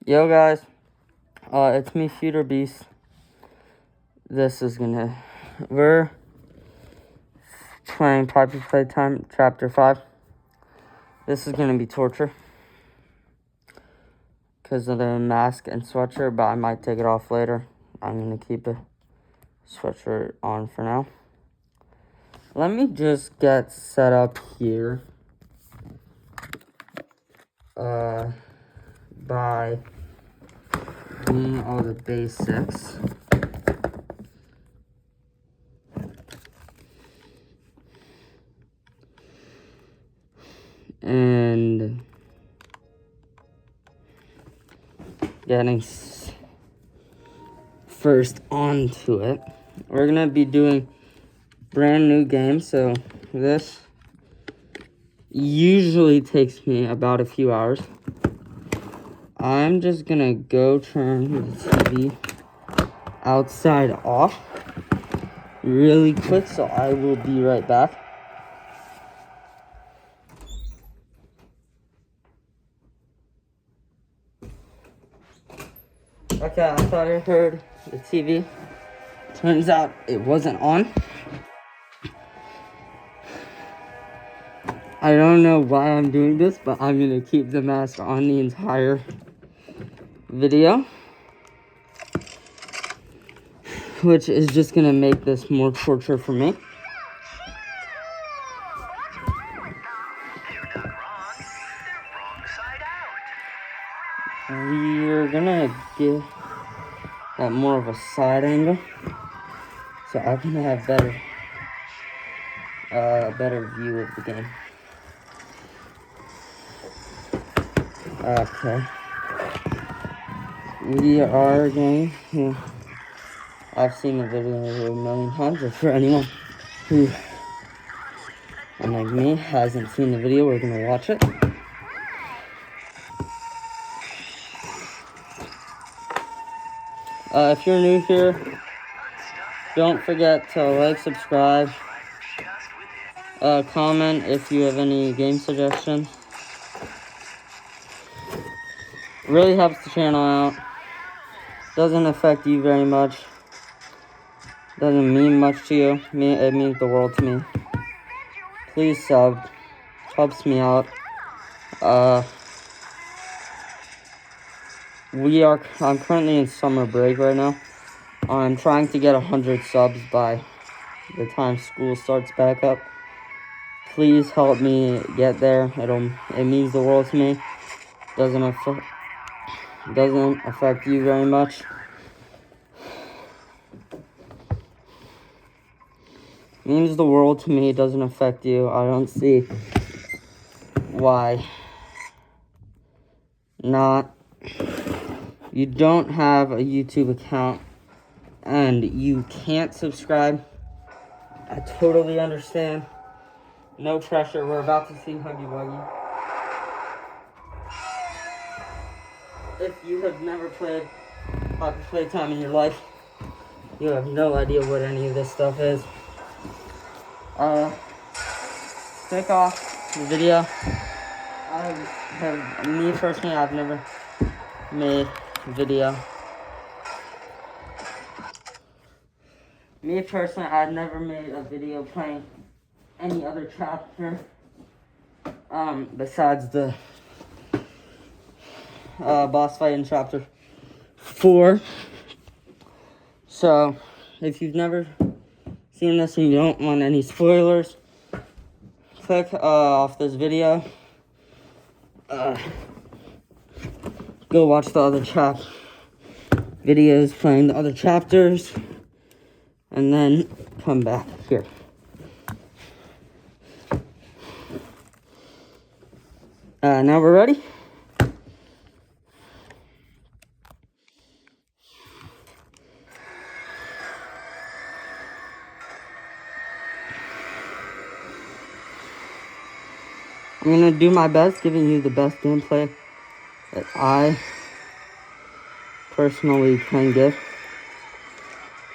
Yo guys, it's me, Shooter Beast. We're playing Poppy Playtime Chapter 5. This is gonna be torture because of the mask and sweatshirt, but I might take it off later. I'm gonna keep the sweatshirt on for now. Let me just get set up here by doing all the basics. And getting first onto it. We're gonna be doing brand new game, so this usually takes me about a few hours. I'm just gonna go turn the TV outside off really quick, so I will be right back. Okay, I thought I heard the TV. Turns out it wasn't on. I don't know why I'm doing this, but I'm gonna keep the mask on the entire video, which is just gonna make this more torture for me. We're gonna give that more of a side angle, so I can have better view of the game. Okay. We are going to... I've seen the video a million times, but for anyone who, unlike me, hasn't seen the video, we're gonna watch it. If you're new here, don't forget to like, subscribe, comment if you have any game suggestions. Really helps the channel out. Doesn't affect you very much. Doesn't mean much to you. It means the world to me. Please sub. Helps me out. I'm currently in summer break right now. I'm trying to get 100 subs by the time school starts back up. Please help me get there. It means the world to me. Doesn't affect you very much. Means the world to me. Doesn't affect you. I don't see why not. You don't have a YouTube account and you can't subscribe. I totally understand. No pressure. We're about to see Huggy Wuggy. If you have never played Poppy Playtime in your life, you have no idea what any of this stuff is. Click off the video. Me personally, I've never made a video. Me personally, I've never made a video playing any other chapter besides the boss fight in chapter 4. So if you've never seen this and you don't want any spoilers, click off this video. Go watch the other videos playing the other chapters, and then come back here. Now we're ready. I'm gonna do my best giving you the best gameplay that I personally can give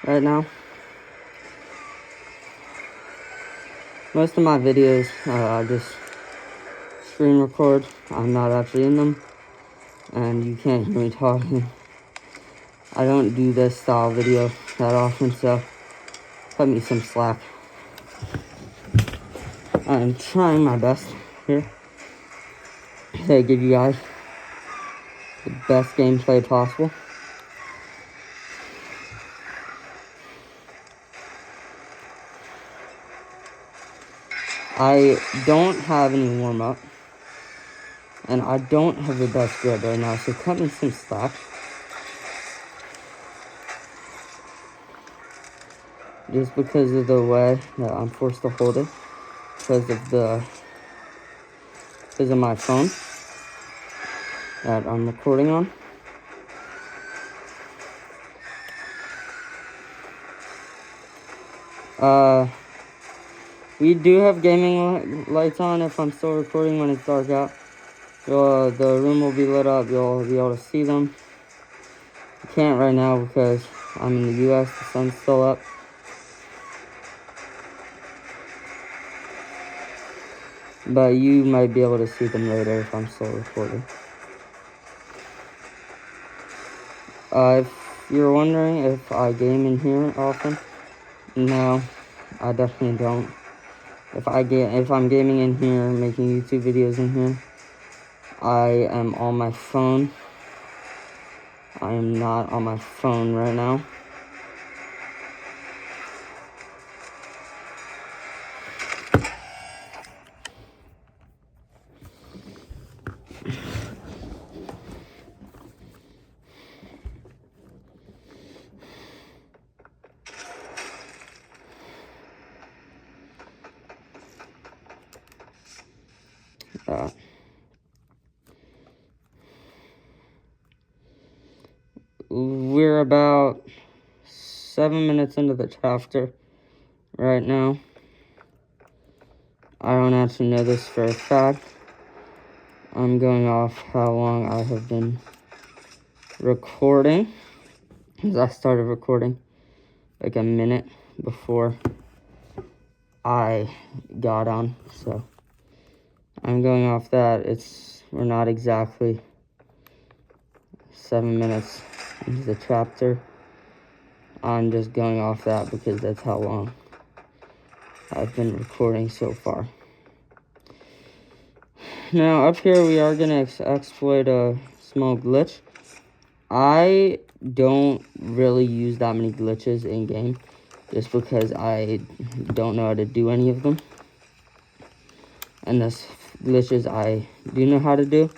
right now. Most of my videos, I just screen record. I'm not actually in them. and you can't hear me talking. I don't do this style video that often, so cut me some slack. I'm trying my best here to give you guys the best gameplay possible. I don't have any warm-up, and I don't have the best grip right now, so cut me some slack. Just because of the way that I'm forced to hold it, because of my phone that I'm recording on. We do have gaming lights on if I'm still recording when it's dark out. The room will be lit up. You'll be able to see them. I can't right now because I'm in the US. The sun's still up. But you might be able to see them later if I'm still recording. If you're wondering if I game in here often, no, I definitely don't. If I'm gaming in here, making YouTube videos in here, I am on my phone. I am not on my phone right now. We're about 7 minutes into the chapter right now. I don't actually know this for a fact. I'm going off how long I have been recording, because I started recording like a minute before I got on, so I'm going off that. We're not exactly 7 minutes into the chapter. I'm just going off that because that's how long I've been recording so far. Now, up here, we are going to exploit a small glitch. I don't really use that many glitches in-game, just because I don't know how to do any of them. And the glitches I do know how to do,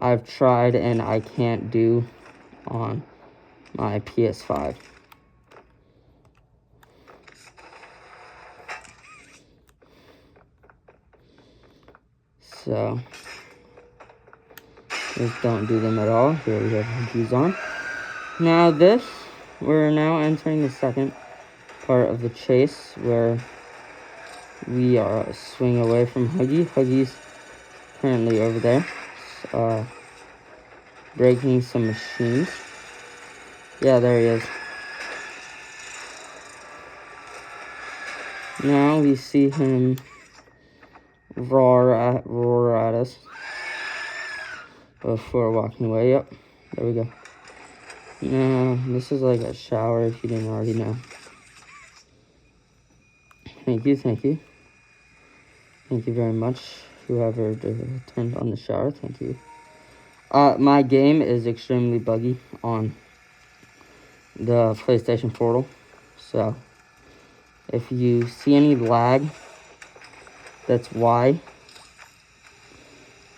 I've tried and I can't do on my PS5. So, just don't do them at all. Here we have these on. Now we're now entering the second part of the chase, where we are a swing away from Huggy. Huggy's currently over there, breaking some machines. Yeah, there he is. Now we see him roar at us before walking away. Yep, there we go. Now, this is like a shower if you didn't already know. Thank you. Thank you very much, whoever turned on the shower. Thank you. My game is extremely buggy on the PlayStation Portal, so if you see any lag, that's why.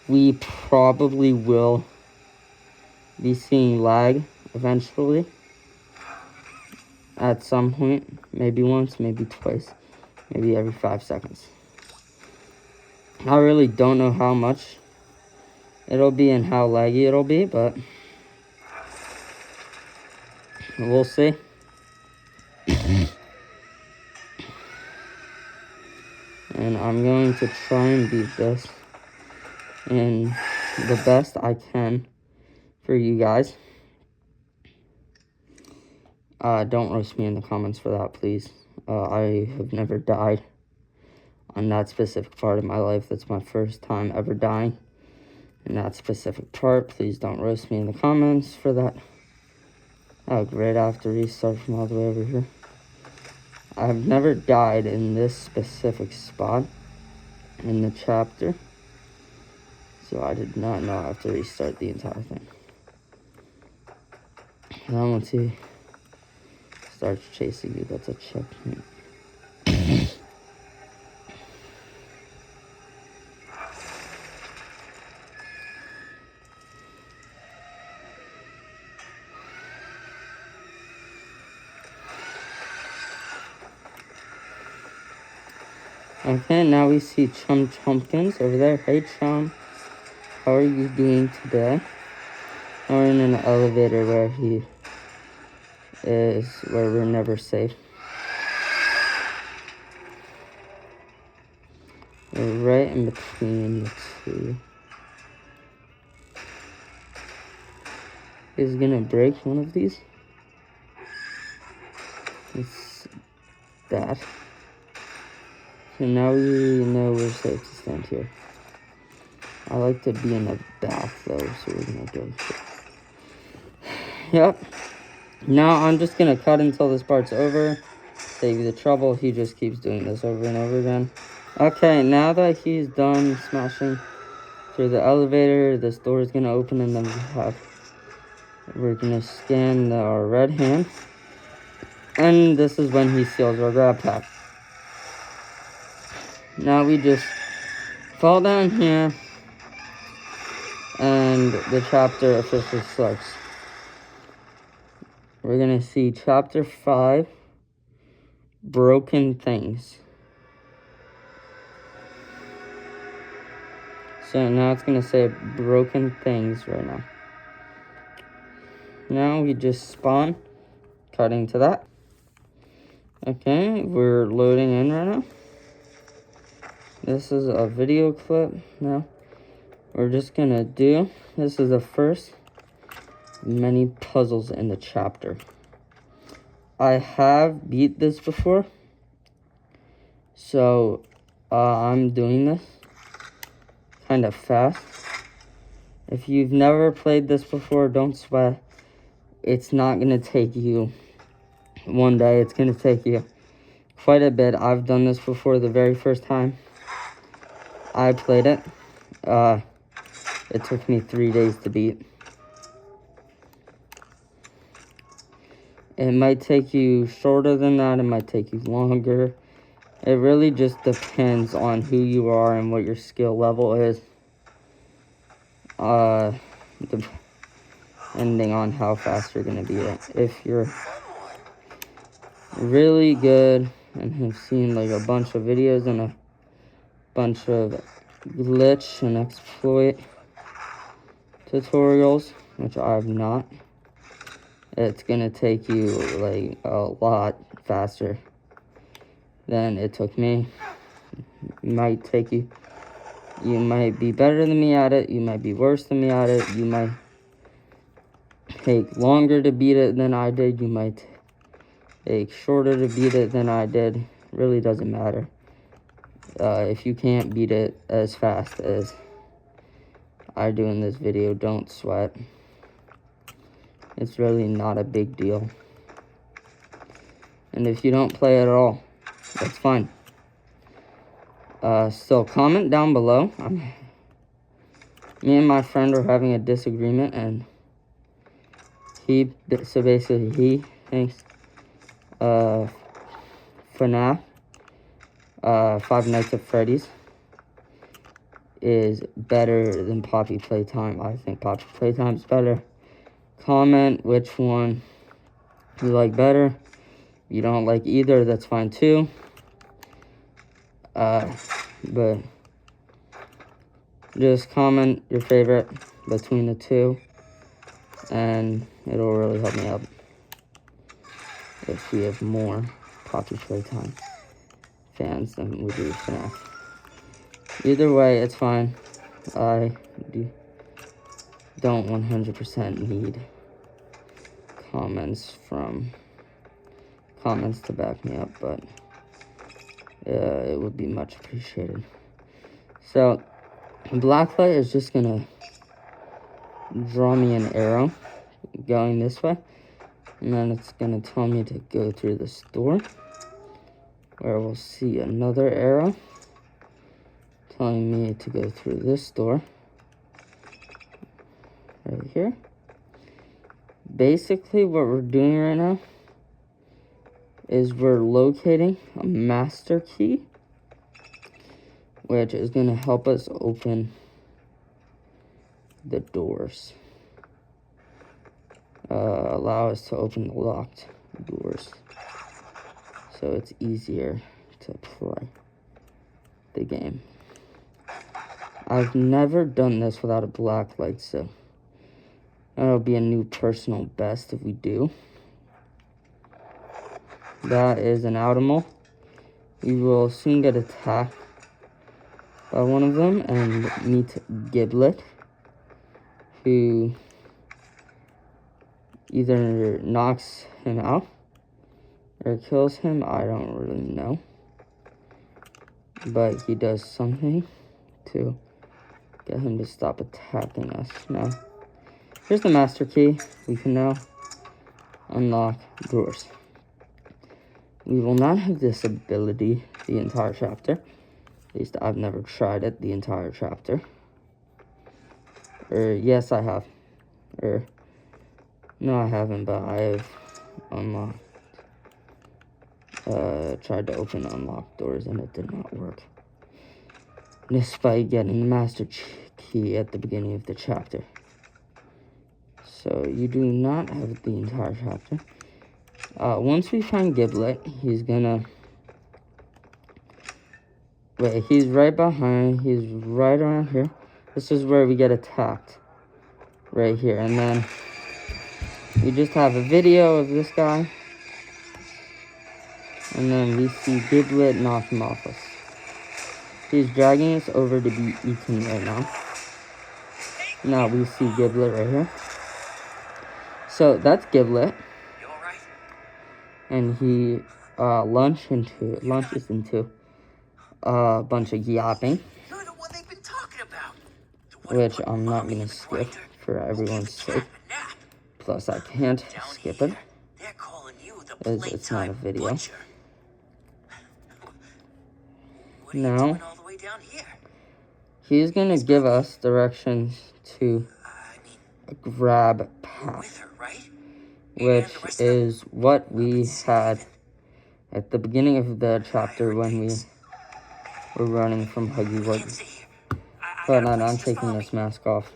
We probably will be seeing lag eventually at some point, maybe once, maybe twice, maybe every 5 seconds. I really don't know how much it'll be and how laggy it'll be, but we'll see. And I'm going to try and beat this in the best I can for you guys. Don't roast me in the comments for that, please. I have never died on that specific part of my life. That's my first time ever dying in that specific part. Please don't roast me in the comments for that. Oh, great, I have to restart from all the way over here. I've never died in this specific spot in the chapter, so I did not know I have to restart the entire thing. Now once he starts chasing you, that's a checkmate. Okay, now we see Chum Chumpkins over there. Hey Chum, how are you doing today? We're in an elevator where where we're never safe. We're right in between the two. Is gonna break one of these. It's that. So now we know we're safe to stand here. I like to be in the back though, so we're gonna go here. Yep. Now I'm just gonna cut until this part's over. Save you the trouble. He just keeps doing this over and over again. Okay, now that he's done smashing through the elevator, this door is gonna open and then we're gonna scan our red hand. And this is when he steals our grab pack. Now we just fall down here and the chapter officially starts. We're gonna see chapter 5, Broken Things. So now it's gonna say Broken Things right now. Now we just spawn, cutting to that. Okay, we're loading in right now. This is a video clip now. We're just gonna do, this is the first many puzzles in the chapter. I have beat this before, so I'm doing this kind of fast. If you've never played this before, don't sweat. It's not gonna take you one day. It's gonna take you quite a bit. I've done this before the very first time I played it. It took me 3 days to beat. It might take you shorter than that. It might take you longer. It really just depends on who you are and what your skill level is. Depending on how fast you're going to beat it. If you're really good and have seen like a bunch of videos and a bunch of glitch and exploit tutorials, which I've not, it's gonna take you like a lot faster than it took me. It might take you, you might be better than me at it, you might be worse than me at it, you might take longer to beat it than I did, you might take shorter to beat it than I did. It really doesn't matter. If you can't beat it as fast as I do in this video, don't sweat. It's really not a big deal. And if you don't play it at all, that's fine. So comment down below. Me and my friend are having a disagreement, and he thinks FNAF, Five Nights at Freddy's, is better than Poppy Playtime. I think Poppy Playtime is better. Comment which one you like better. If you don't like either, that's fine too. But just comment your favorite between the two, and it'll really help me out if we have more Poppy Playtime fans than we do FNAF. Either way, it's fine. I don't 100% need comments to back me up, but it would be much appreciated. So Blacklight is just gonna draw me an arrow going this way. And then it's going to tell me to go through this door, where we'll see another arrow telling me to go through this door right here. Basically, what we're doing right now is we're locating a master key, which is going to help us open the doors. Allow us to open the locked doors, so it's easier to play the game. I've never done this without a black light, so that'll be a new personal best if we do. That is an Audimal. We will soon get attacked by one of them and meet Giblet, who either knocks him out or kills him. I don't really know, but he does something to get him to stop attacking us. Now, here's the master key. We can now unlock doors. We will not have this ability the entire chapter. At least I've never tried it the entire chapter. Yes, I have. No, I haven't, but I have unlocked, tried to open unlocked doors and it did not work, despite getting the master key at the beginning of the chapter. So you do not have the entire chapter. Once we find Giblet, he's gonna... Wait, he's right behind, he's right around here. This is where we get attacked, right here, and then we just have a video of this guy, and then we see Giblet knock him off us. He's dragging us over to be eaten right now. Now we see Giblet right here. So that's Giblet. And he launches into a bunch of yapping, which I'm not going to skip for everyone's sake. Plus, I can't skip it, as it's not a video. Now, he's going to give us directions to a grab path, which is what we had at the beginning of the chapter when we were running from Huggy Wuggy. But I'm taking this mask off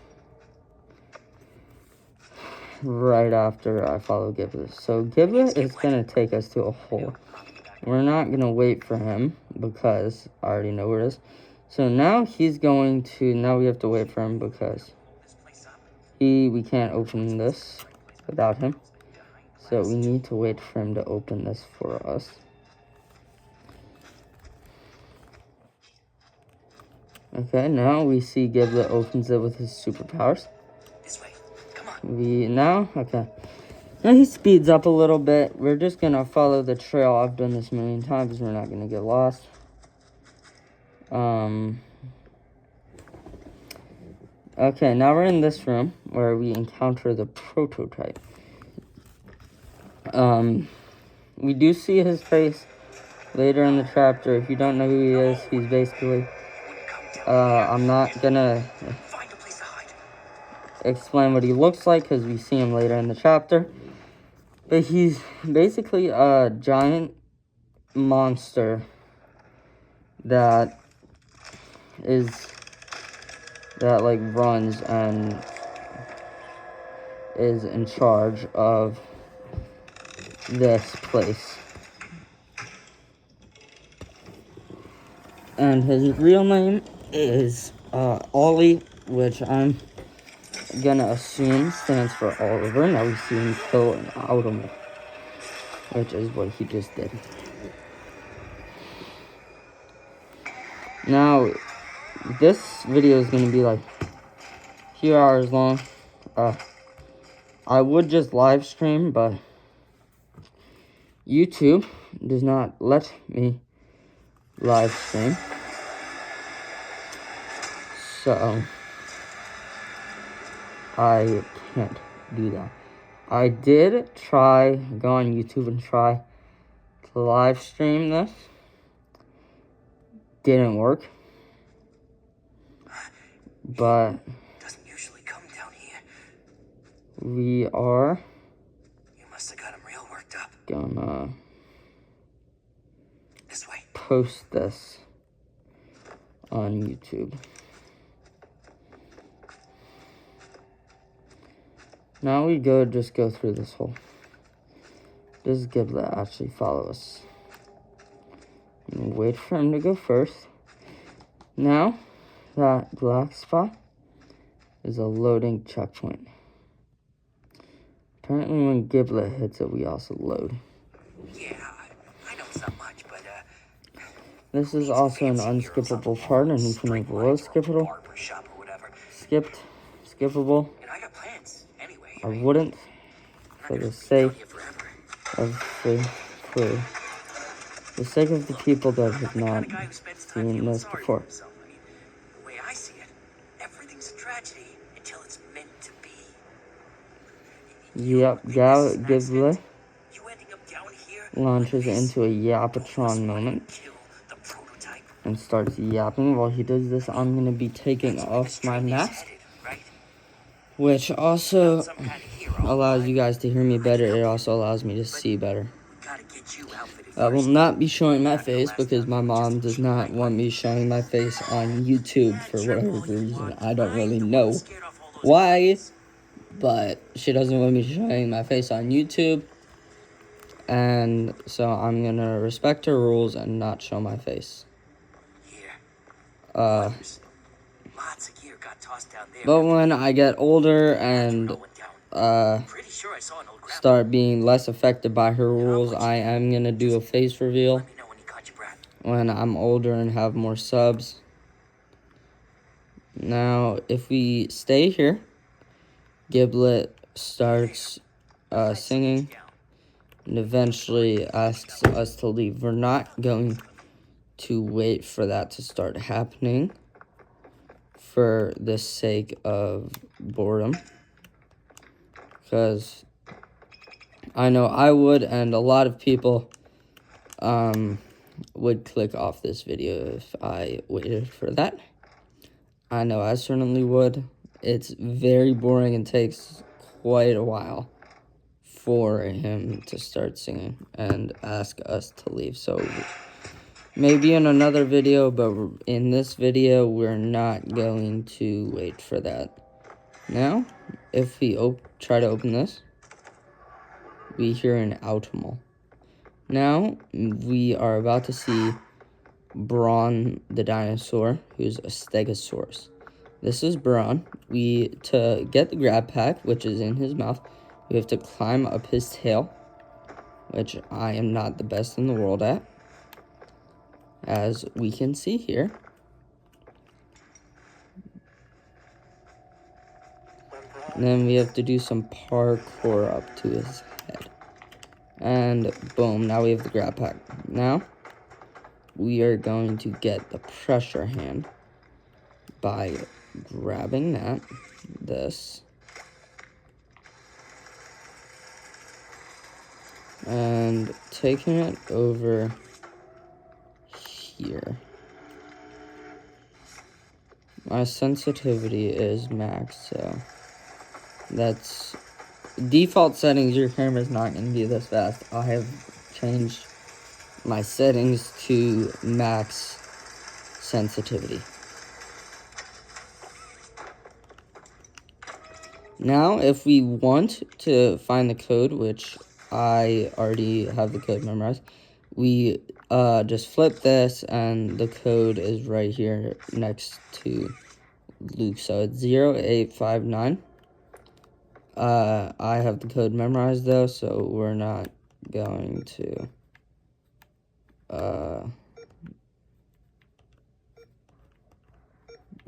right after I follow Giblet. So Giblet is going to take us to a hole. We're not going to wait for him because I already know where it is. So now he's going to... Now we have to wait for him because we can't open this without him. So we need to wait for him to open this for us. Okay, now we see Giblet opens it with his superpowers. This way. Come on. Okay. Now he speeds up a little bit. We're just gonna follow the trail. I've done this a million times. We're not gonna get lost. Okay, now we're in this room where we encounter the prototype. We do see his face later in the chapter. If you don't know who he is, he's basically... I'm not gonna explain what he looks like because we see him later in the chapter. But he's basically a giant monster that runs and is in charge of this place. And his real name is Ollie, which I'm gonna assume stands for Oliver. Now we see him kill an Audimal, which is what he just did. Now, this video is gonna be like a few hours long. I would just live stream, but YouTube does not let me live stream. So I can't do that. I did try, go on YouTube and try to live stream this. Didn't work. But doesn't usually come down here. We are You must have got him real worked up. Gonna This way. Post this on YouTube. Now we just go through this whole. Does Giblet actually follow us? Wait for him to go first. Now, that black spot is a loading checkpoint. Apparently when Giblet hits it, we also load. Yeah, I know it's not much, but, This is also an unskippable part, and if you know below skippable, skippable. And I got plans anyway. I wouldn't, for the sake of the sake of the people that have not seen this before. The way I see it, everything's a tragedy until it's meant to be. Yep, Giblet launches into a Yapatron moment and starts yapping. While he does this, I'm going to be taking off my mask, which also allows you guys to hear me better. It also allows me to see better. I will not be showing my face because my mom does not want me showing my face on YouTube for whatever reason. I don't really know why, but she doesn't want me showing my face on YouTube. And so I'm going to respect her rules and not show my face. But when I get older and start being less affected by her rules, I am going to do a face reveal when I'm older and have more subs. Now, if we stay here, Giblet starts singing and eventually asks us to leave. We're not going to wait for that to start happening for the sake of boredom, because I know I would, and a lot of people would click off this video if I waited for that. I know I certainly would. It's very boring and takes quite a while for him to start singing and ask us to leave. So maybe in another video, but in this video, we're not going to wait for that. Now, if we try to open this, we hear an Automol. Now, we are about to see Brawn the dinosaur, who's a Stegosaurus. This is Brawn. To get the grab pack, which is in his mouth, we have to climb up his tail, which I am not the best in the world at, as we can see here. And then we have to do some parkour up to his head. And boom, now we have the grab pack. Now, we are going to get the pressure hand by grabbing this, and taking it over here. My sensitivity is max, so that's default settings. Your camera is not going to be this fast. I have changed my settings to max sensitivity. Now, if we want to find the code, which I already have the code memorized, we just flip this, and the code is right here next to Luke. So it's 0859. I have the code memorized though, so we're not going to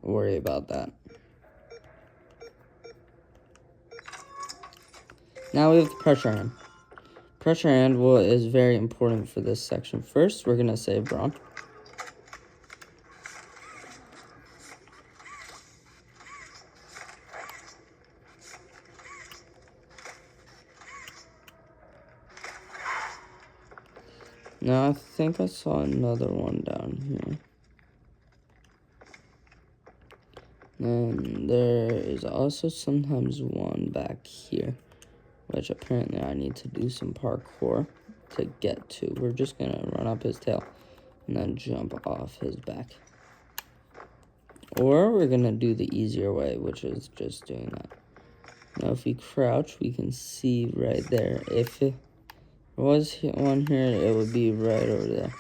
worry about that. Now we have the pressure hand. Pressure hand is very important for this section. First, we're going to save Brawn. Now, I think I saw another one down here. And there is also sometimes one back here, which apparently I need to do some parkour to get to. We're just going to run up his tail and then jump off his back. Or we're going to do the easier way, which is just doing that. Now, if we crouch, we can see right there. If it was one here, it would be right over there.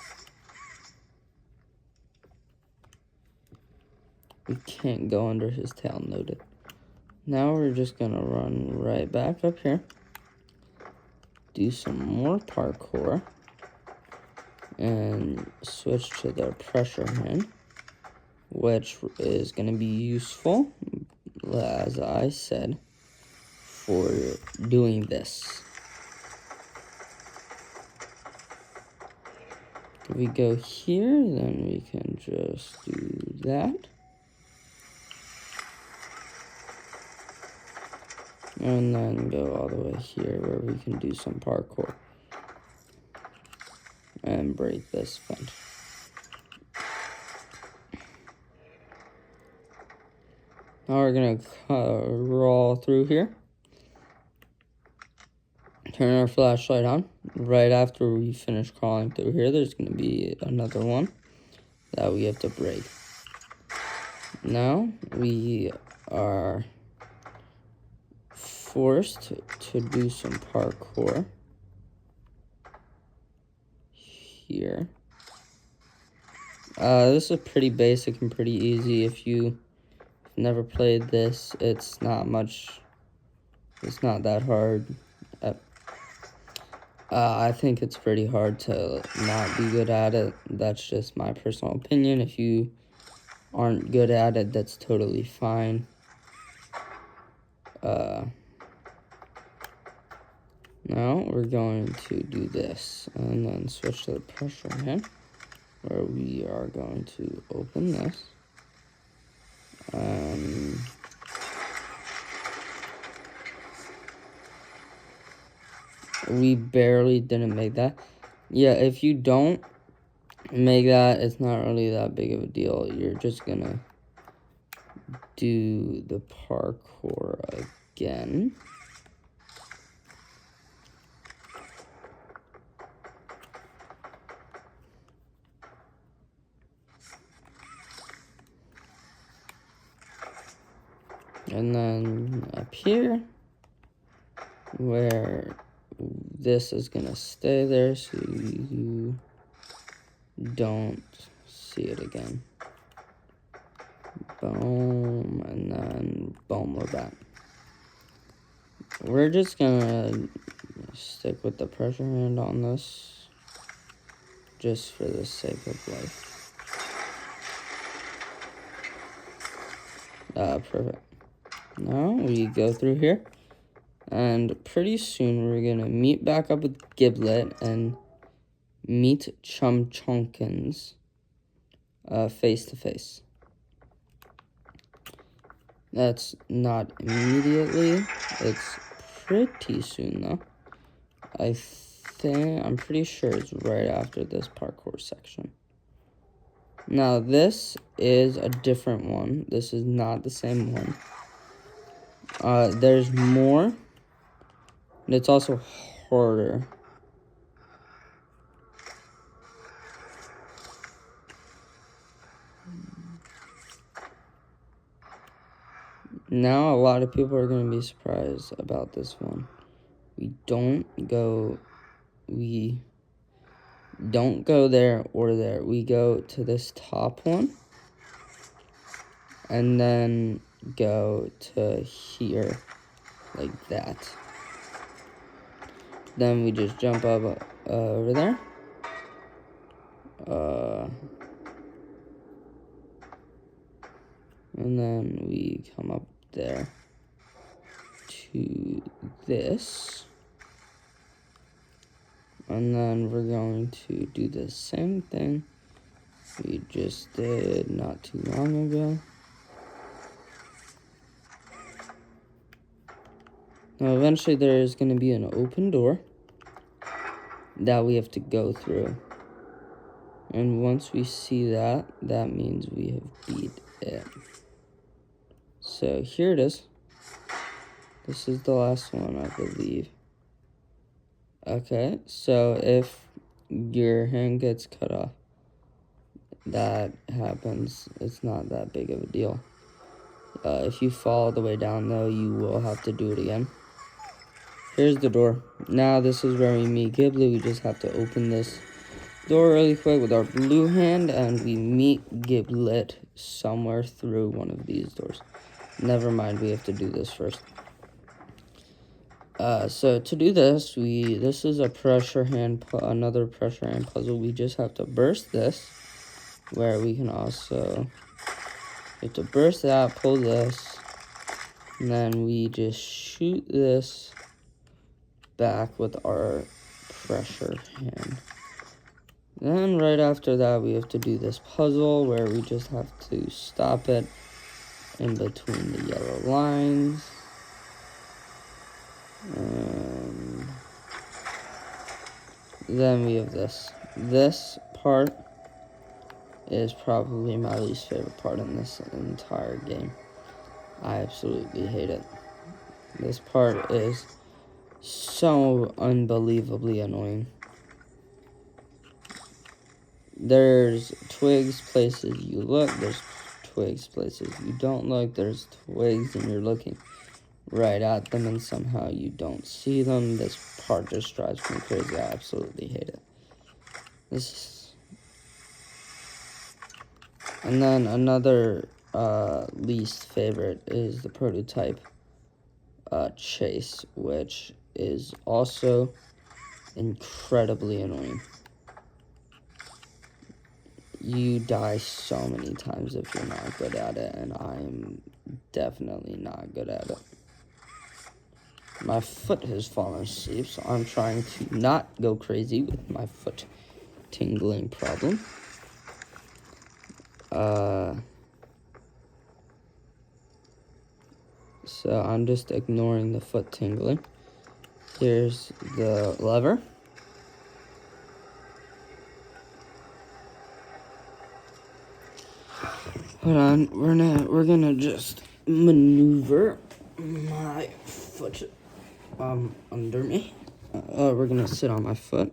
We can't go under his tail, noted. Now we're just going to run right back up here. Do some more parkour. And switch to the pressure hand, which is going to be useful, as I said, for doing this. If we go here, then we can just do that. And then go all the way here where we can do some parkour. And break this fence. Now we're going to crawl through here. Turn our flashlight on. Right after we finish crawling through here, there's going to be another one that we have to break. Now we are forced to do some parkour here. This is pretty basic and pretty easy. If you never played this, it's not that hard. I think it's pretty hard to not be good at it. That's just my personal opinion. If you aren't good at it, that's totally fine. Now we're going to do this and then switch to the pressure hand, where we are going to open this. We barely didn't make that. Yeah, if you don't make that, it's not really that big of a deal. You're just gonna do the parkour again. And then up here, where this is gonna stay there so you don't see it again. Boom, and then boom, we're back. We're just gonna stick with the pressure hand on this, just for the sake of life. Perfect. Now we go through here, and pretty soon we're gonna meet back up with Giblet and meet Chum Chunkins face to face. That's not immediately. It's pretty soon though. I'm pretty sure it's right after this parkour section. Now this is a different one. This is not the same one. There's more, and it's also harder. Now a lot of people are going to be surprised about this one. We don't go there or there. We go to this top one and then go to here like that. Then we just jump up over there. And then we come up there to this. And then we're going to do the same thing we just did not too long ago. Now eventually there is going to be an open door that we have to go through. And once we see that, that means we have beat it. So here it is. This is the last one, I believe. Okay, so if your hand gets cut off, that happens. It's not that big of a deal. If you fall all the way down, though, you will have to do it again. Here's the door. Now this is where we meet Ghibli. We just have to open this door really quick with our blue hand, and we meet Giblet somewhere through one of these doors. Never mind, we have to do this first. So to do this, this is a pressure hand, another pressure hand puzzle. We just have to burst this, where we can also, we have to burst that, pull this, and then we just shoot this back with our pressure hand. Then right after that, we have to do this puzzle where we just have to stop it in between the yellow lines. And then we have this. This part is probably my least favorite part in this entire game. I absolutely hate it. This part is so unbelievably annoying. There's twigs places you look, there's twigs places you don't look, there's twigs and you're looking right at them and somehow you don't see them. This part just drives me crazy. I absolutely hate it. And then another least favorite is the prototype chase, which is also incredibly annoying. You die so many times if you're not good at it, and I'm definitely not good at it. My foot has fallen asleep, so I'm trying to not go crazy with my foot tingling problem. So I'm just ignoring the foot tingling. Here's the lever. Hold on, we're gonna just maneuver my foot under me. We're gonna sit on my foot,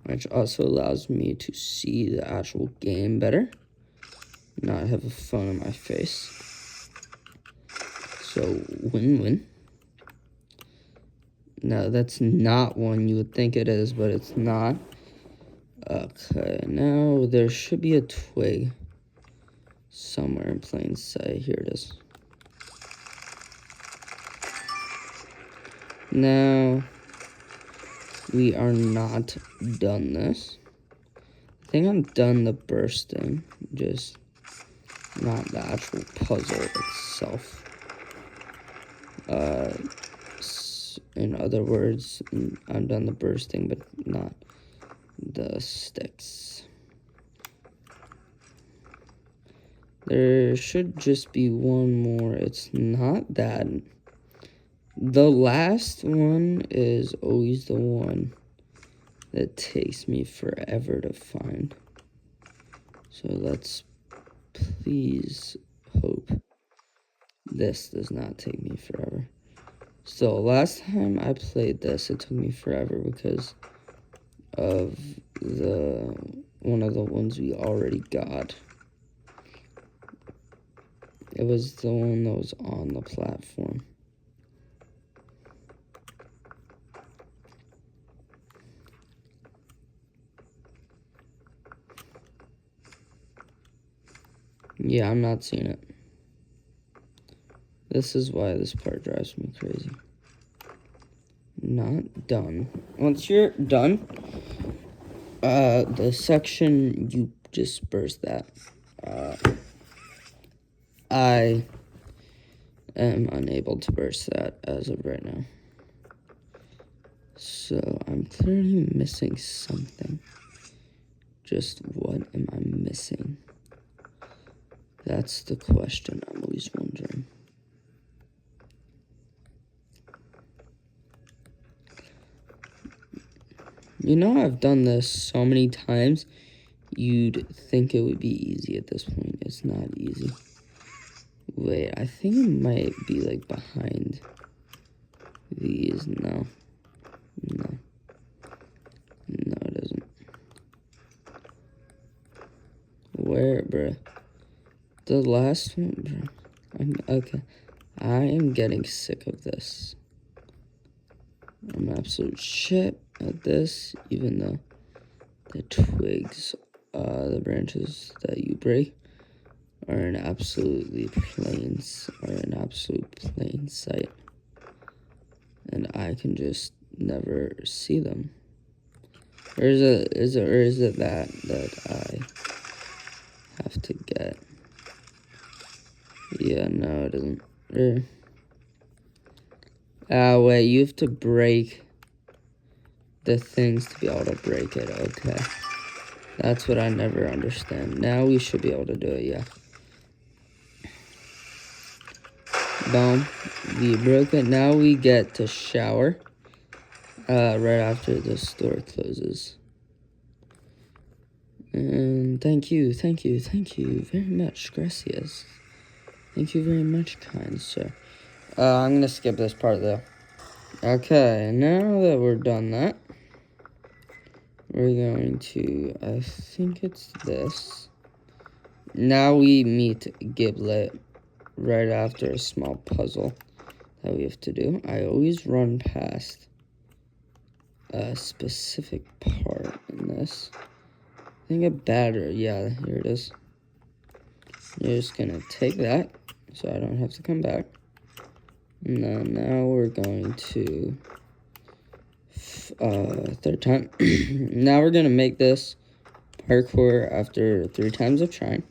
which also allows me to see the actual game better, not have a phone in my face. So win-win. No, that's not one you would think it is, but it's not. Okay, now there should be a twig somewhere in plain sight. Here it is. Now, we are not done this. I think I'm done the bursting, just not the actual puzzle itself. In other words, I'm done the bursting, but not the sticks. There should just be one more. It's not that. The last one is always the one that takes me forever to find. So let's please hope this does not take me forever. So last time I played this, it took me forever because of one of the ones we already got. It was the one that was on the platform. Yeah, I'm not seeing it. This is why this part drives me crazy. Not done. Once you're done, the section you just burst that. I am unable to burst that as of right now. So I'm clearly missing something. Just what am I missing? That's the question I'm always wondering. You know, I've done this so many times. You'd think it would be easy at this point. It's not easy. Wait, I think it might be like behind these. No. No. No, it isn't. Where, bruh? The last one, bruh. Okay. I am getting sick of this. I'm absolute shit at this, even though the twigs, the branches that you break are an absolute plain sight. And I can just never see them. Or is it that I have to get? Yeah, no, it isn't. Wait, you have to break the things to be able to break it. Okay. That's what I never understand. Now we should be able to do it, yeah. Boom. We broke it. Now we get to shower. Right after the store closes. And thank you very much, gracias. Thank you very much, kind sir. I'm gonna skip this part though. Okay, now that we're done that, we're going to, I think it's this. Now we meet Giblet right after a small puzzle that we have to do. I always run past a specific part in this. I think a battery, yeah, here it is. You're just gonna take that, so I don't have to come back. And now we're going to, third time. Now we're gonna make this parkour after 3 times of trying.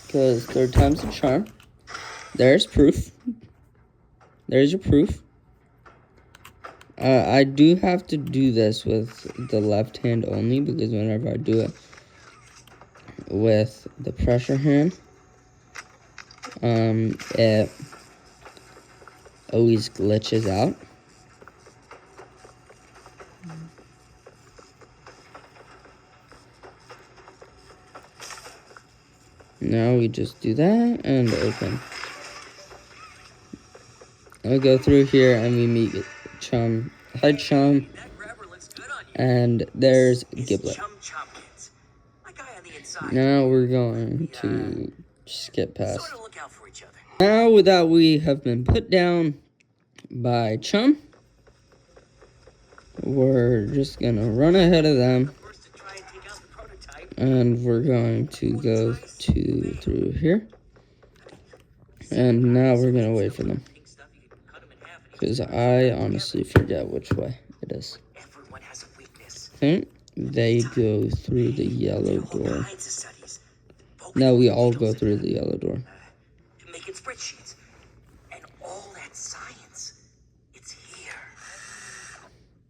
Because 3 times the charm. There's proof. There's your proof. I do have to do this with the left hand only, because whenever I do it with the pressure hand, it always glitches out. Now we just do that and open. I go through here and we meet Chum. Hi, Chum. And there's Giblet. Now we're going to skip past. Now that we have been put down by Chum, we're just gonna run ahead of them. And we're going to go through here. And now we're gonna wait for them. Because I honestly forget which way it is. Okay, they go through the yellow door. No, we all go through the yellow door. Making spreadsheets. And all that science. It's here.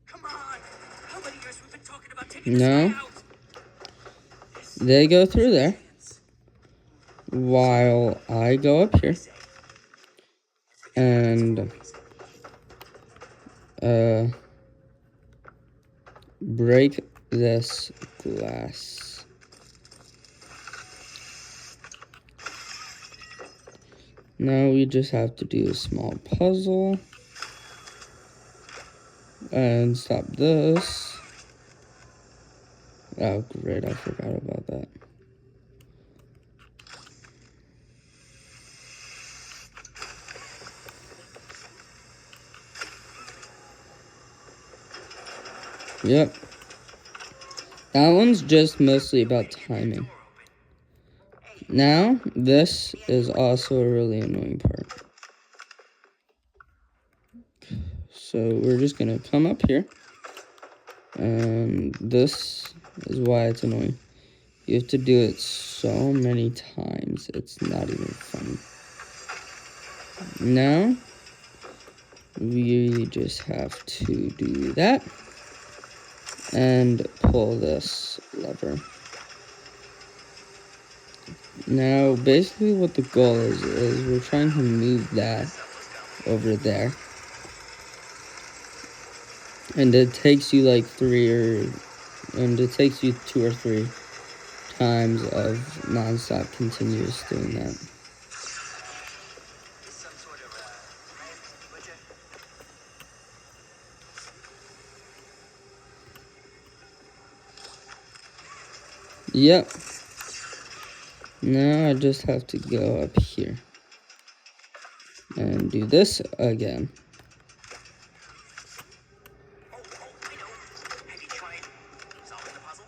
Come on. How many years we've been talking about taking this guy out? They go through there. While I go up here. And break this glass. Now we just have to do a small puzzle and stop this. Oh great, I forgot about that. Yep. That one's just mostly about timing. Now, this is also a really annoying part. So, we're just going to come up here. And this is why it's annoying. You have to do it so many times, it's not even funny. Now, we just have to do that. And pull this lever. Now, basically what the goal is we're trying to move that over there. And it takes you like 2 or 3 times of nonstop continuous doing that. Some sort of red butcher? Yep. Now I just have to go up here and do this again. Oh, I know. Have you tried solving the puzzle?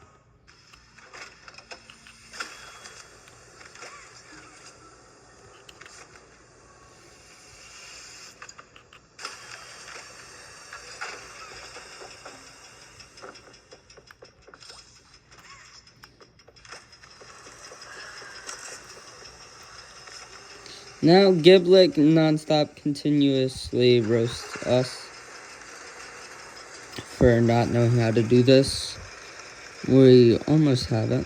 Now Giblet nonstop continuously roasts us for not knowing how to do this. We almost have it.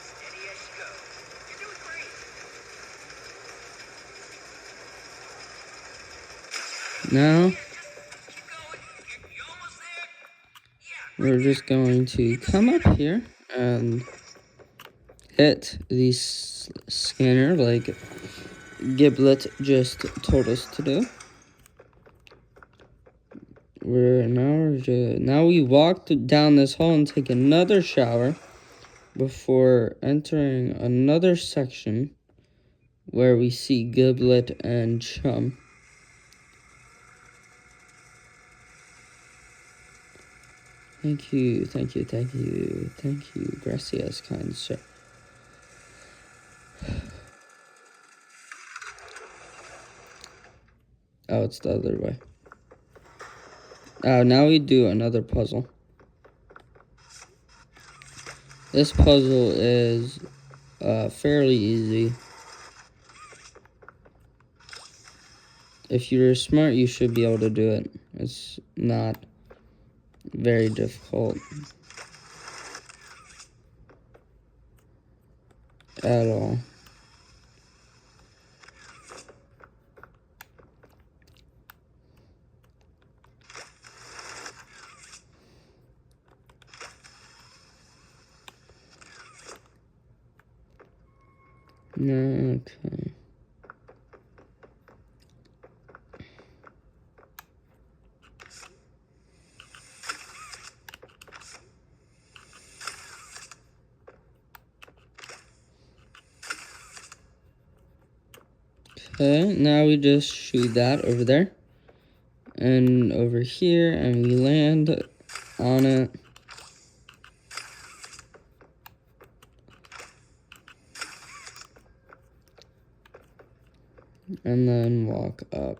Steady as you go. You're doing great. Now Keep going. You're almost there. Yeah. we're just going to come up here and hit the scanner like Giblet just told us to do. Now we walked down this hall and take another shower before entering another section where we see Giblet and Chum. Thank you, gracias, kind sir. Oh, it's the other way. Now we do another puzzle. This puzzle is fairly easy. If you're smart, you should be able to do it. It's not very difficult at all. Okay. Okay, now we just shoot that over there and over here, and we land on it. And then walk up.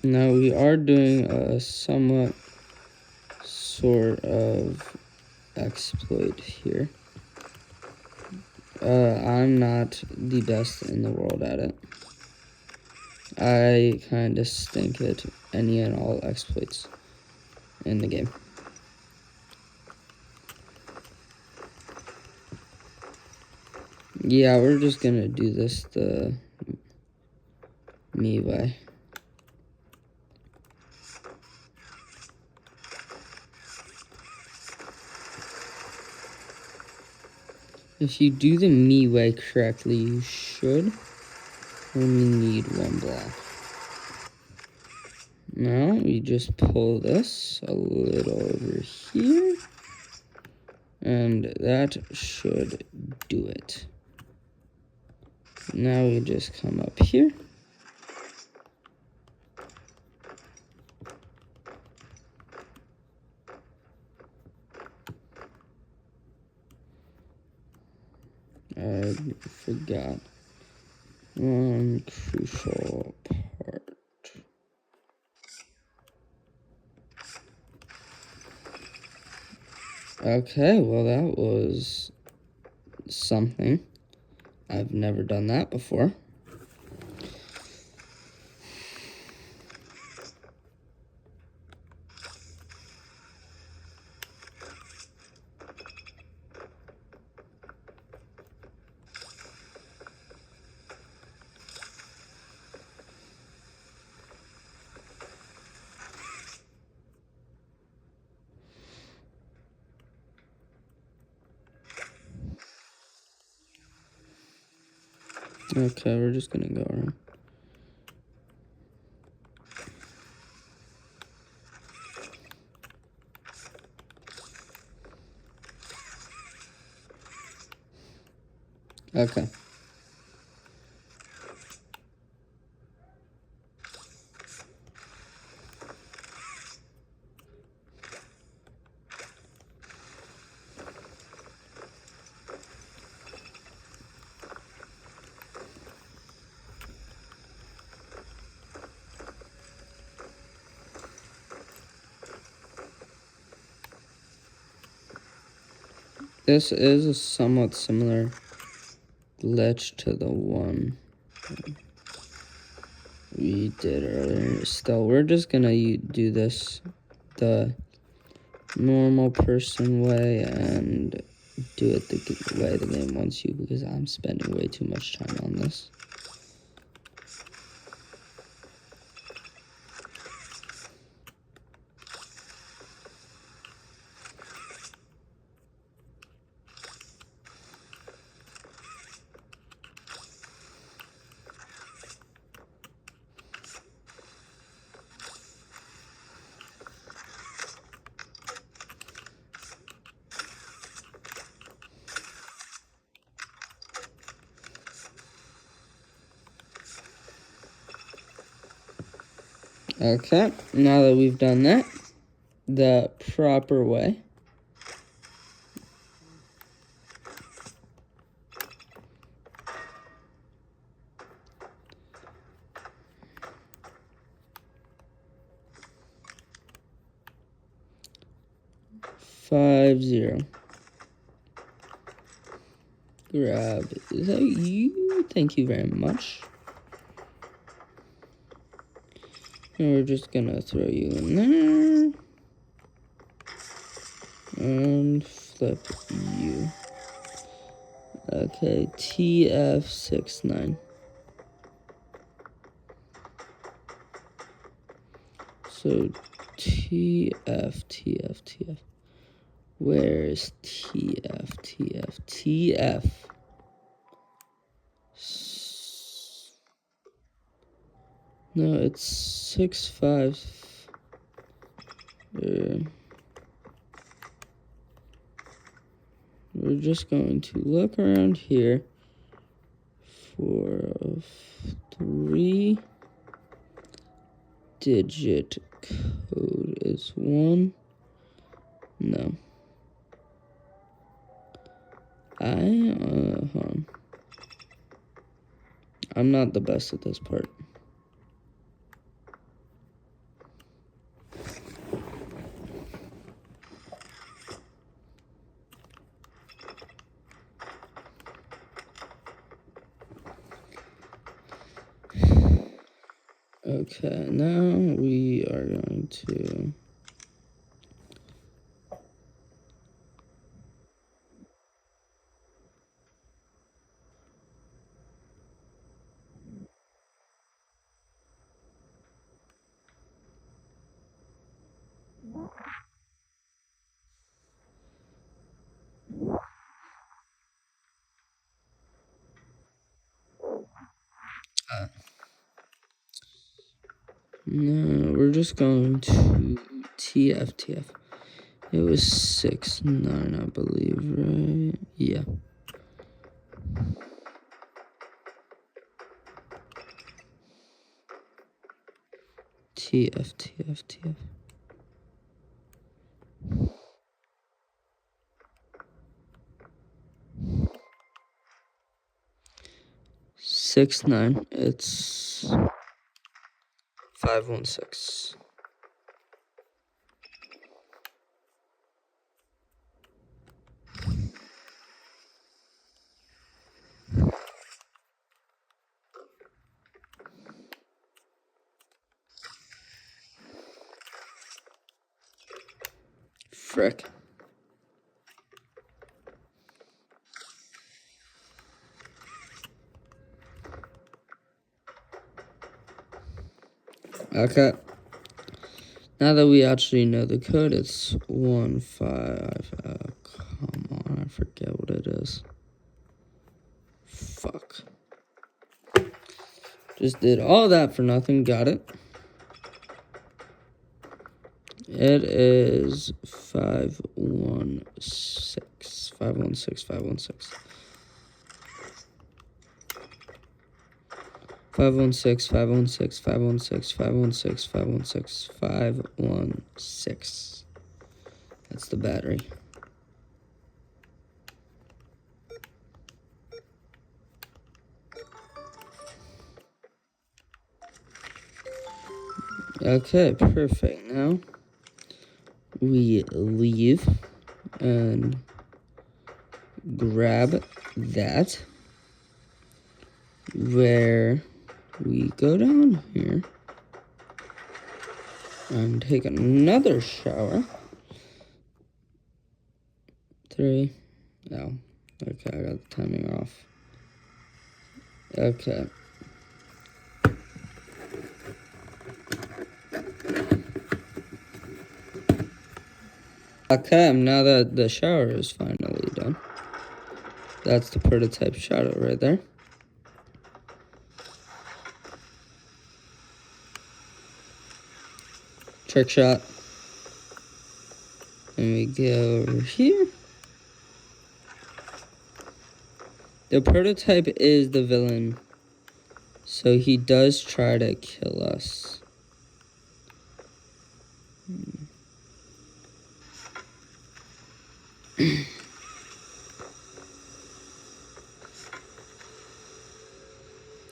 Now we are doing a somewhat sort of exploit here. I'm not the best in the world at it. I kind of stink at any and all exploits in the game. Yeah, we're just gonna do this the me way. If you do the me way correctly, you should only need one block. Now we just pull this a little over here, and that should do it. Now we just come up here. I forgot one crucial part. Okay, well, that was something. I've never done that before. Okay, we're just gonna go around. Okay. This is a somewhat similar glitch to the one we did earlier. Still, we're just gonna do this the normal person way and do it the way the game wants you, because I'm spending way too much time on this. Okay, now that we've done that the proper way, five zero. Grab. Is that you? Thank you very much. And we're just gonna throw you in there. And flip you. Okay, TF69. So TF. Where's TF? No, it's 6-5. We're just going to look around here for a 3-digit code. Is one? No. Hold on. I'm not the best at this part. Okay, now we are going to no, we're just going to TF. It was 6-9, I believe, right? Yeah. TF. 6-9. It's 516. Frick. Okay. Now that we actually know the code, it's 1, 5. Come on, I forget what it is. Fuck. Just did all that for nothing. Got it. It is 516. 516. 516. 516. 516. 516. 516. 516. 516. That's the battery. Okay, perfect. Now we leave and grab that, where we go down here and take another shower. 3. No. Okay, I got the timing off. Okay. Okay, now that the shower is finally done. That's the prototype shadow right there. Trick shot. And we go over here. The prototype is the villain, so he does try to kill us.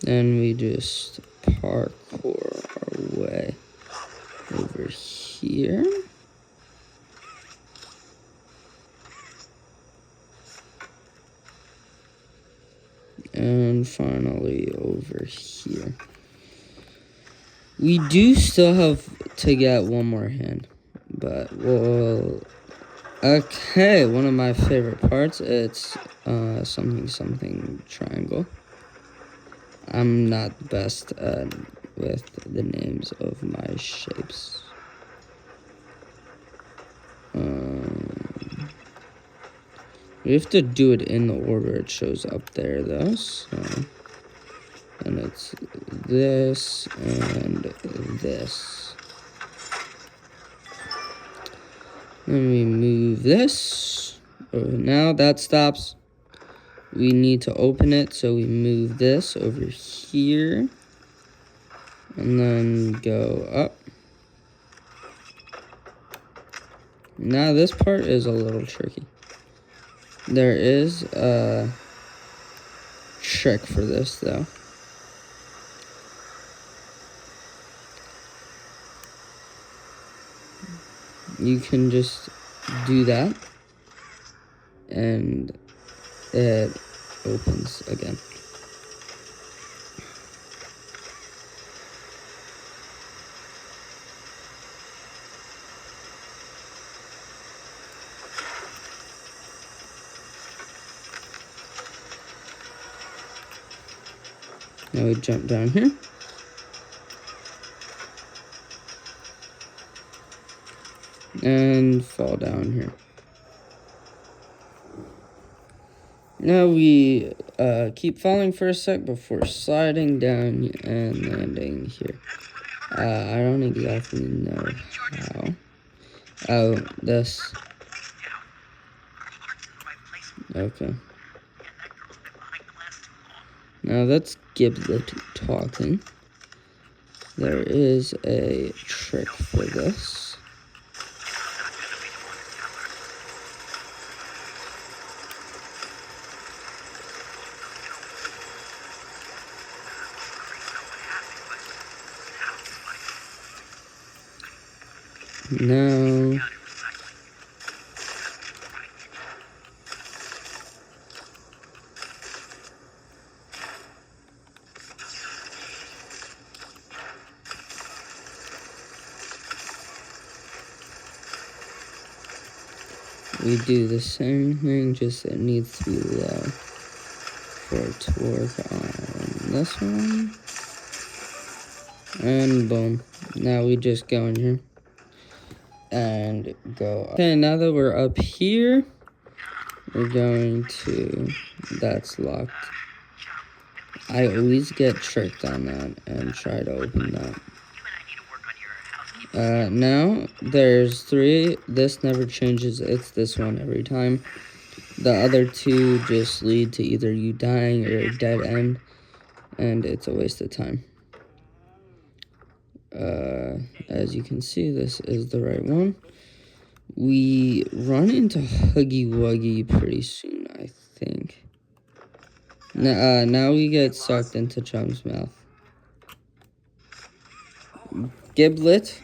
Then we just parkour our way over here. And finally over here. We do still have to get one more hand, but we'll... Okay, one of my favorite parts, it's something triangle. I'm not the best with the names of my shapes. We have to do it in the order it shows up there, though. So, and it's this and this. Then we move this. Now that stops. We need to open it, so we move this over here. And then go up. Now this part is a little tricky. There is a trick for this, though. You can just do that, and it opens again. Now we jump down here. And fall down here. Now we keep falling for a sec before sliding down and landing here. I don't exactly know how. Oh, this. Okay. Now let's Giblet talking. There is a trick for this. Now, we do the same thing, just it needs to be low for it to work on this one. And boom. Now we just go in here and go up. Okay, now that we're up here, we're going to, that's locked. I always get tricked on that and try to open that. Now there's 3. This never changes. It's this one every time. The other 2 just lead to either you dying or a dead end, and it's a waste of time. As you can see, this is the right one. We run into Huggy Wuggy pretty soon, I think. Now we get sucked into Chum's mouth. Giblet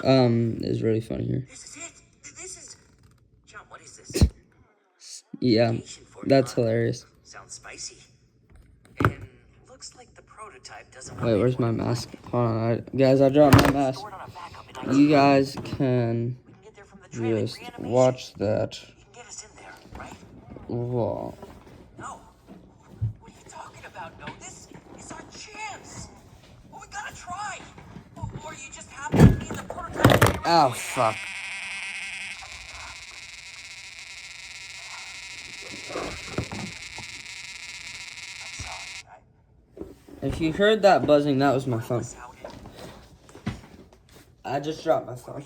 is really funny here. This is it. This is... Chum, what is this? Yeah, that's hilarious. Sounds spicy. And looks like the prototype doesn't... Wait, where's my mask? Hold on, guys, I dropped my mask. You guys can just watch that. You can get us in there, right? Whoa. No. What are you talking about? No, this is our chance. Well, we gotta try. Or you just happen to be in the prototype. Oh, fuck. If you heard that buzzing, that was my phone. I just dropped my phone.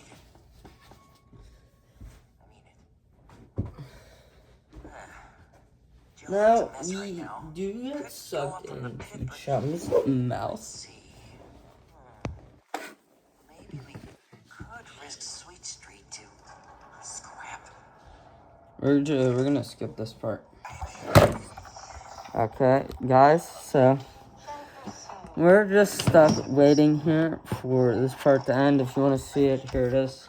Now, we do get sucked into Chum's mouth. Maybe we could risk Sweet Street to scrap. We're gonna skip this part. Okay, guys, so we're just stuck waiting here for this part to end. If you want to see it, here it is.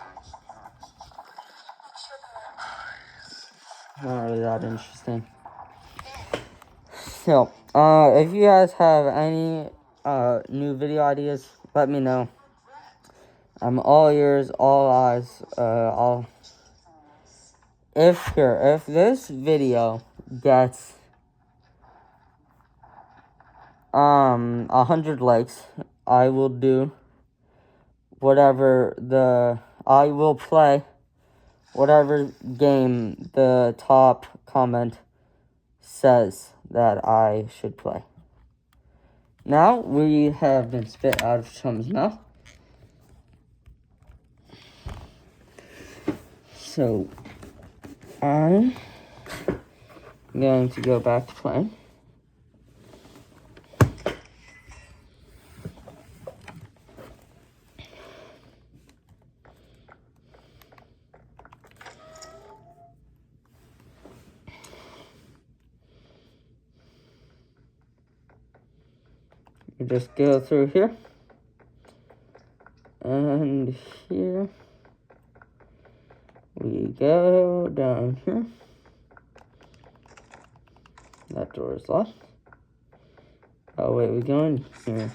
Not really that interesting. So, if you guys have any new video ideas, let me know. I'm all ears, all eyes. If this video gets 100 likes, I will do I will play whatever game the top comment says that I should play. Now we have been spit out of Chum's mouth. So I'm going to go back to playing. You just go through here and here. We go down here. That door is locked. Oh wait, we go in here.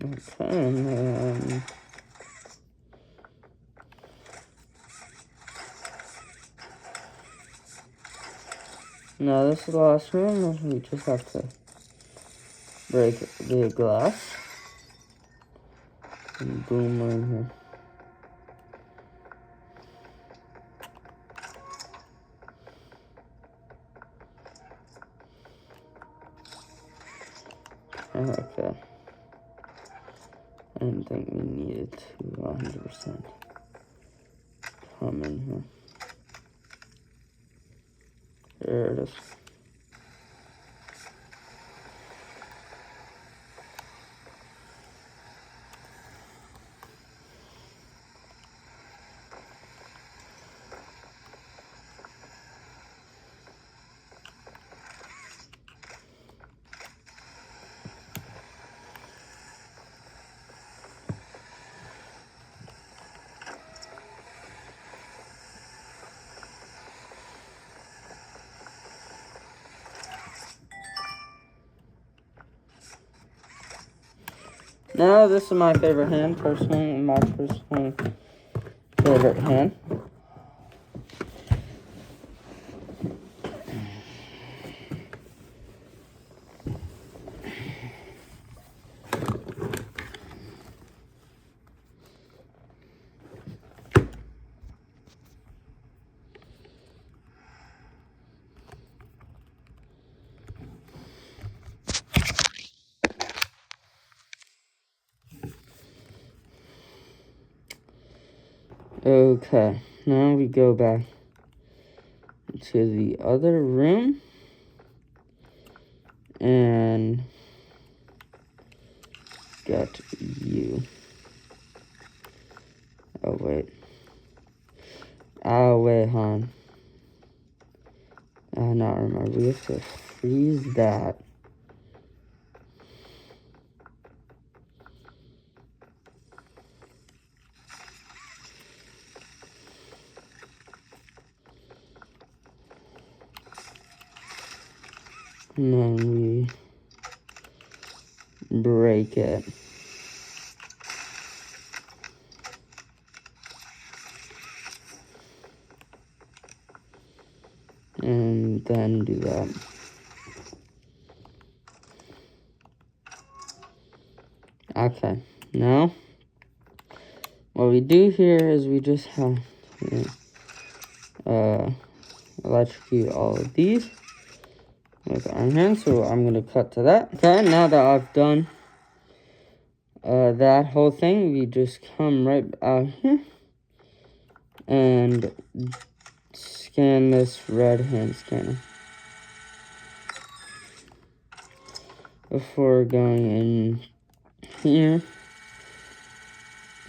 Okay, and then now this is the last room. We just have to break the glass. And boom, we're in here. Okay. I didn't think we needed to 100% come in here. There it is. Now, this is my favorite hand, personally, my personal favorite hand. Okay, now we go back to the other room and get you. Oh, wait. Oh, wait, hon. Oh, no, remember, we have to freeze that. And then we break it. And then do that. Okay, now what we do here is we just have to electrocute all of these with our hand, so I'm going to cut to that. Okay, now that I've done that whole thing, we just come right out here and scan this red hand scanner before going in here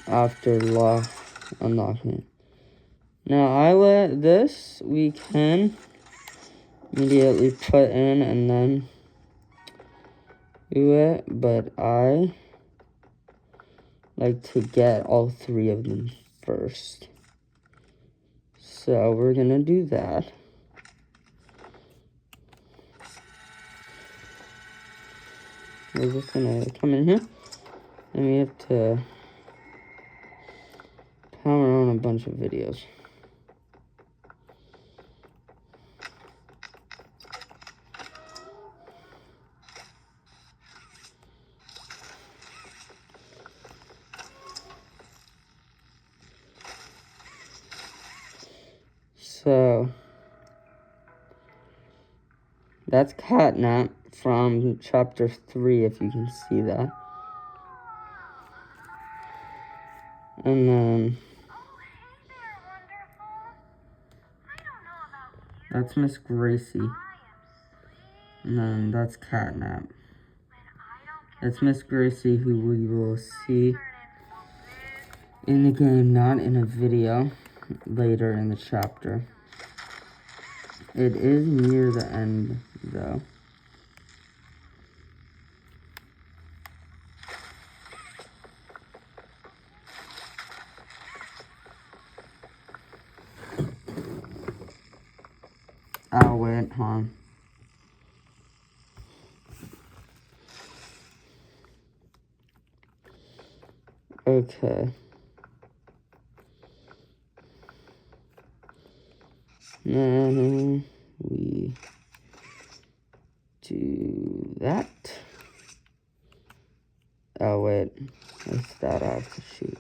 after unlocking it. Now, this we can immediately put in and then do it, but I like to get all three of them first. So we're gonna do that. We're just gonna come in here and we have to power on a bunch of videos. So that's Catnap from chapter 3, if you can see that. And then that's Miss Gracie. And then that's Catnap. That's Miss Gracie, who we will see in the game, not in a video, later in the chapter. It is near the end, though. Oh, wait, huh? Okay. Now we do that. Oh, wait. It's that I have to shoot.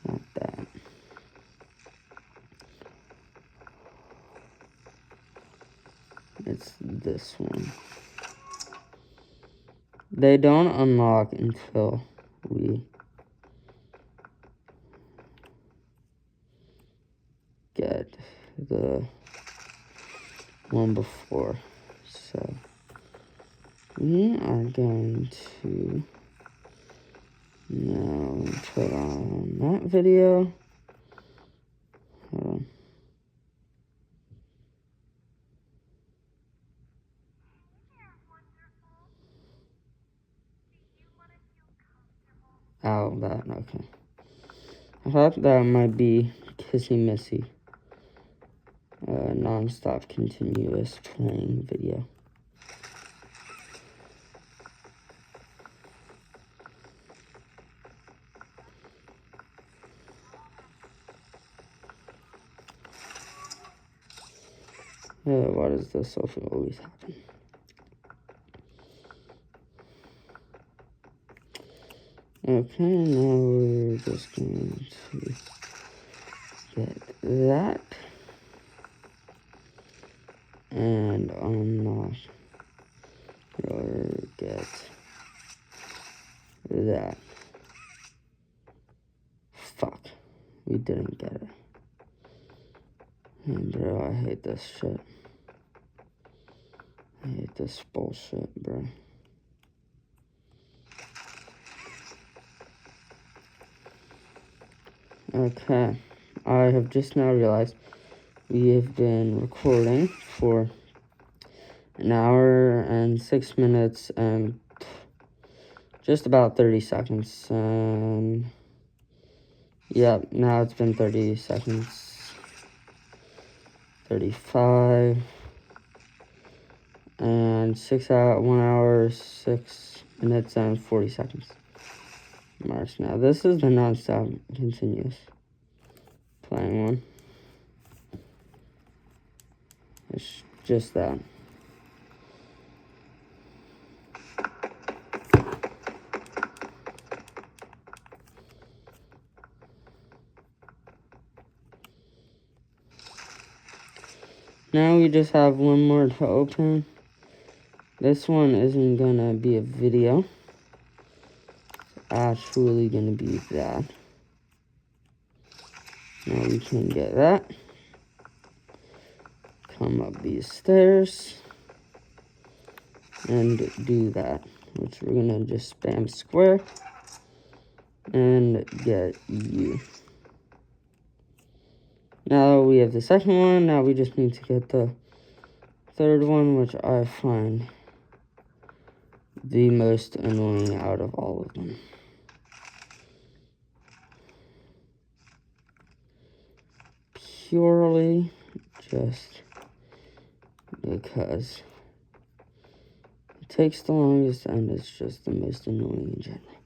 Not that. It's this one. They don't unlock until we get the one before. So we are going to now put on that video. Hold on. Oh, that, okay. I thought that might be Kissy Missy. Non-stop continuous playing video. Why does this also always happen? Okay, now we're just going to get that. And I'm not going to get that. Fuck. We didn't get it. And bro, I hate this shit. I hate this bullshit, bro. Okay. I have just now realized we have been recording for an hour and 6 minutes and just about 30 seconds. Yeah, now it's been 30 seconds. 35. And 1 hour, 6 minutes, and 40 seconds. Marks. Now, this is the non-stop continuous playing one. It's just that. Now we just have one more to open. This one isn't gonna be a video. It's actually gonna be that. Now we can get that. Come up these stairs. And do that. Which we're gonna just spam square. And get you. Now we have the second one. Now we just need to get the third one, which I find the most annoying out of all of them. Purely just because it takes the longest and it's just the most annoying in general.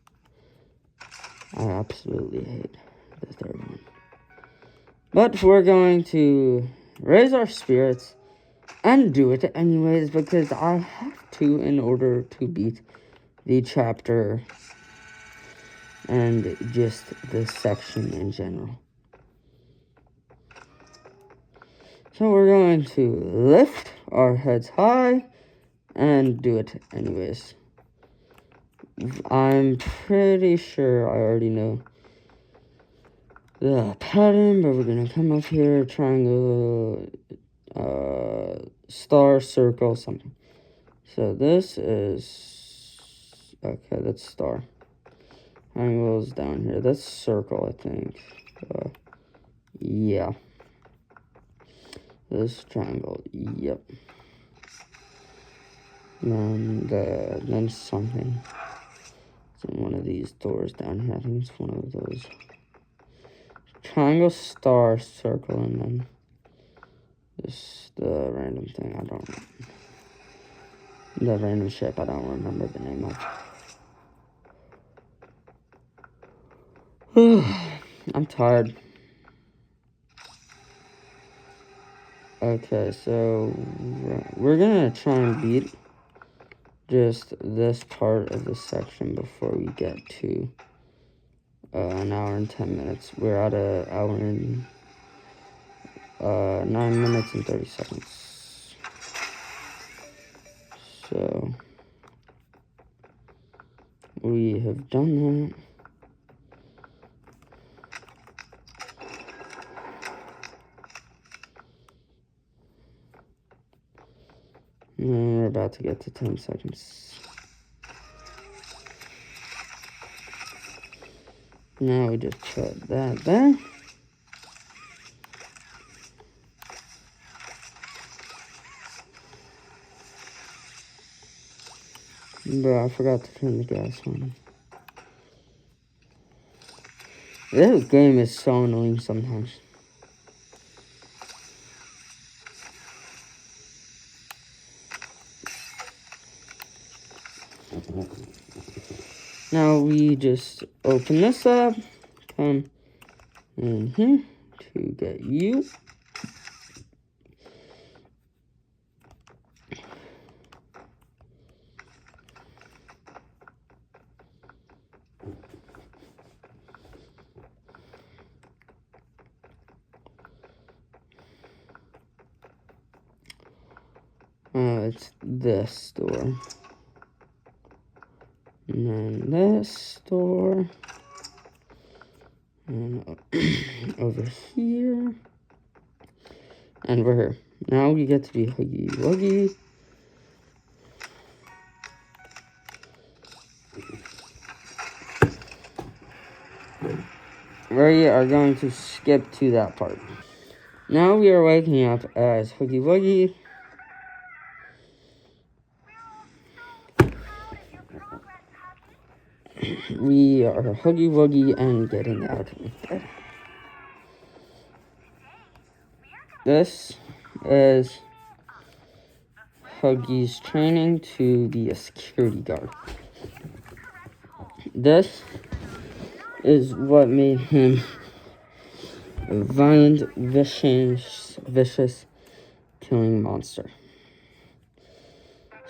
I absolutely hate the third one. But we're going to raise our spirits and do it anyways because I have to in order to beat the chapter and just this section in general. So we're going to lift our heads high and do it anyways. I'm pretty sure I already know the pattern, but we're gonna come up here, triangle, star, circle, something. So this is, okay, that's star. Triangle's down here. That's circle, I think. Yeah. This triangle, yep. And then something. It's in one of these doors down here. I think it's one of those. Triangle, star, circle, and then this, the random thing, I don't know. The random shape, I don't remember the name of. I'm tired. Okay, so we're gonna try and beat just this part of the section before we get to an hour and 10 minutes. We're at an hour and 9 minutes and 30 seconds. So we have done that. And we're about to get to 10 seconds. Now we just put that there. Bro, I forgot to turn the gas on. This game is so annoying sometimes. Now we just open this up, come in here to get you. It's this store. And then this store. And over here. And we're here. Now we get to be Huggy Wuggy. We are going to skip to that part. Now we are waking up as Huggy Wuggy. We are Huggy Wuggy and getting out of bed. This is Huggy's training to be a security guard. This is what made him a violent, vicious killing monster.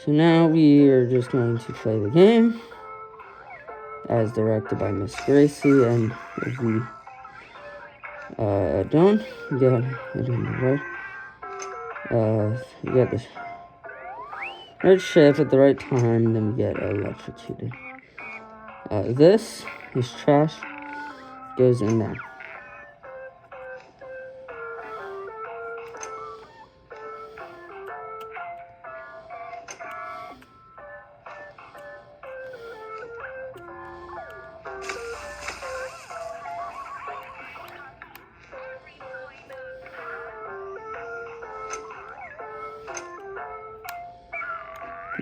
So now we are just going to play the game as directed by Miss Gracie, and if we don't get it in the right, we get the right shift at the right time, then we get electrocuted. This is trash, goes in there.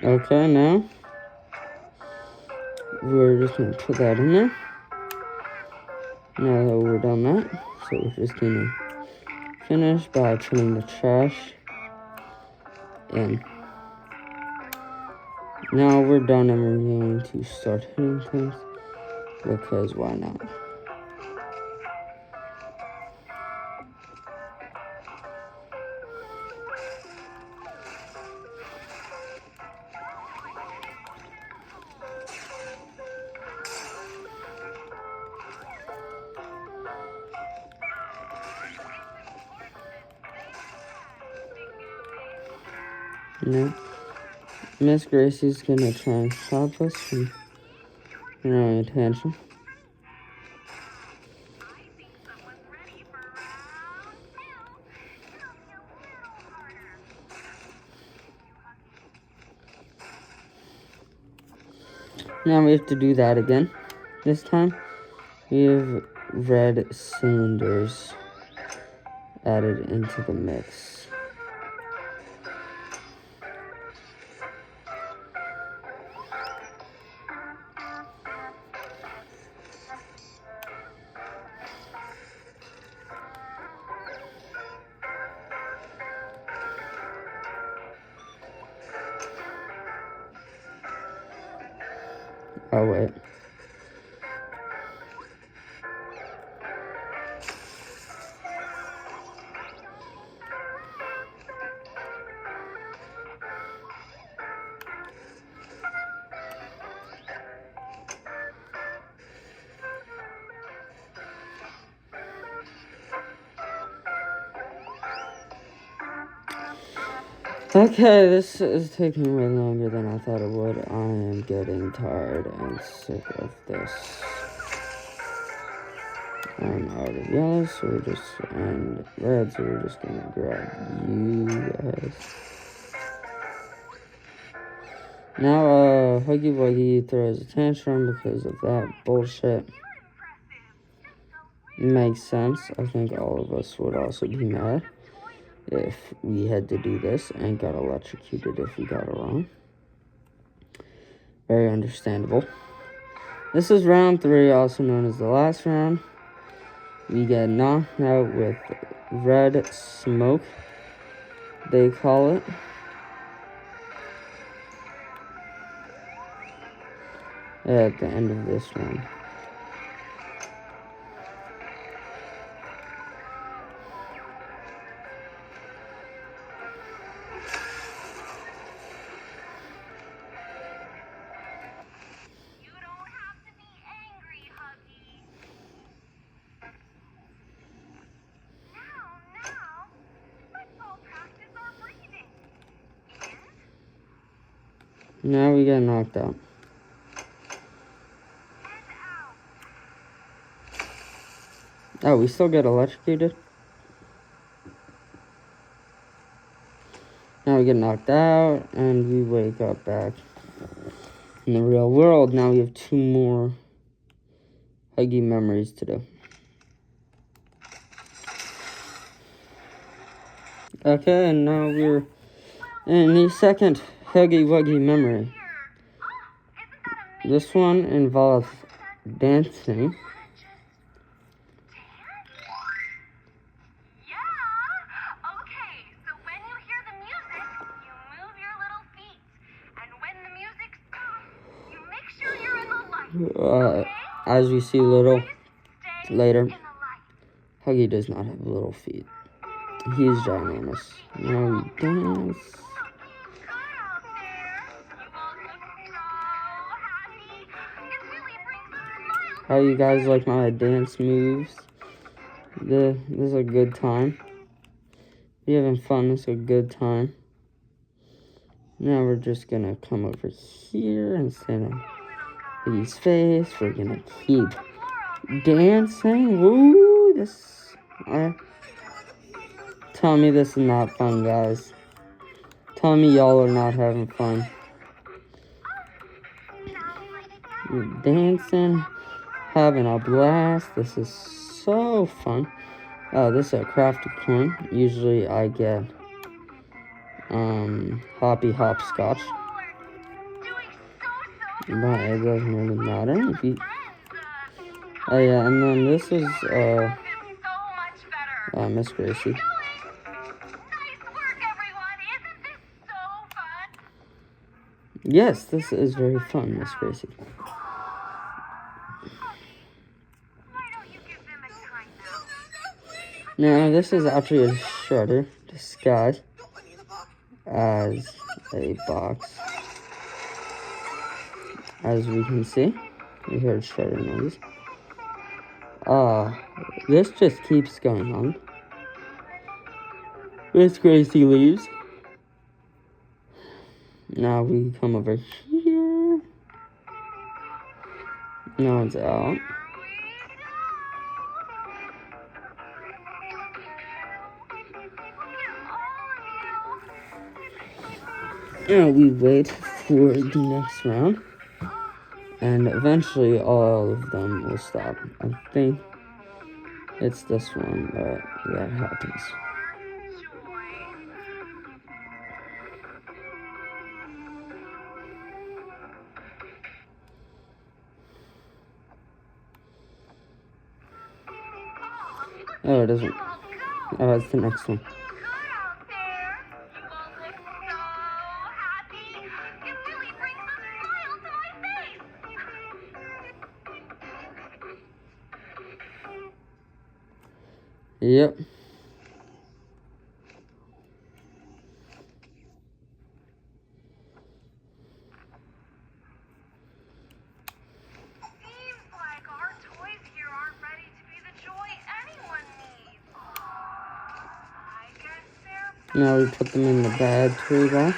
Okay, now we're just going to put that in there. Now that we're done that, so we're just going to finish by putting the trash in. Now we're done and we're going to start hitting things, because why not? Now, Miss Gracie's gonna try and stop us from drawing attention. Now we have to do that again. This time, we have red cylinders added into the mix. Oh, wait. Okay, this is taking way longer than I thought it would. I am getting tired and sick of this. I'm out of yellow, and red, so we're just gonna grab you guys. Now, Huggy Wuggy throws a tantrum because of that bullshit. Makes sense. I think all of us would also be mad if we had to do this and got electrocuted if we got it wrong. Very understandable. This is round 3, also known as the last round. We get knocked out with red smoke, they call it. At the end of this round. Now we get knocked out. Oh, we still get electrocuted? Now we get knocked out, and we wake up back in the real world. Now we have 2 more Huggy memories to do. Okay, and now we're in the second Huggy Wuggy memory. This one involves dancing. As we see later, Huggy does not have little feet. He's ginormous. Now we dance. How you guys like my dance moves? This is a good time. If you're having fun, this is a good time. Now we're just gonna come over here and stand on Huggy's face. We're gonna keep dancing. Woo! Tell me this is not fun, guys. Tell me y'all are not having fun. We're dancing, having a blast. This is so fun. Oh, this is a crafted coin. Usually I get hoppy hopscotch. But it doesn't really matter if you. Oh yeah, and then this is Miss Gracie. Yes, this is very fun, Miss Gracie. Now, this is actually a Shredder disguised as a box. As we can see, we heard Shredder noise. This just keeps going on. Miss Gracie leaves. Now we come over here. No one's out. And we wait for the next round. And eventually all of them will stop. I think it's this one that happens. Oh, it doesn't. Oh, it's the next one. Yep. Now we put them in the bad toy box.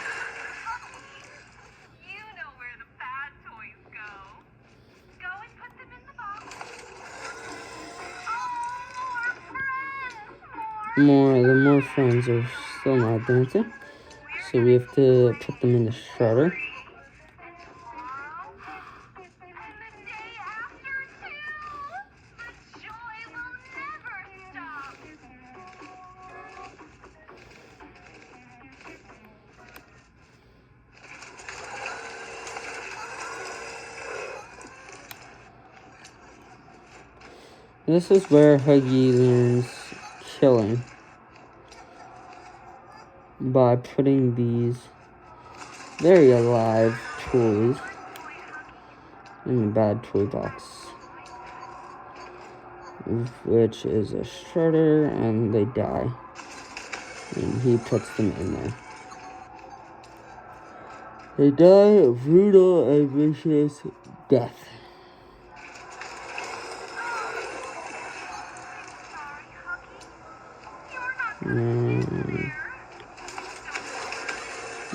You know where the bad toys go. Go and put them in the box. Oh, The more friends are still not dancing. So we have to put them in the shredder. This is where Huggy learns killing by putting these very alive toys in the bad toy box, which is a shredder, and they die, and he puts them in there. They die a brutal and vicious death.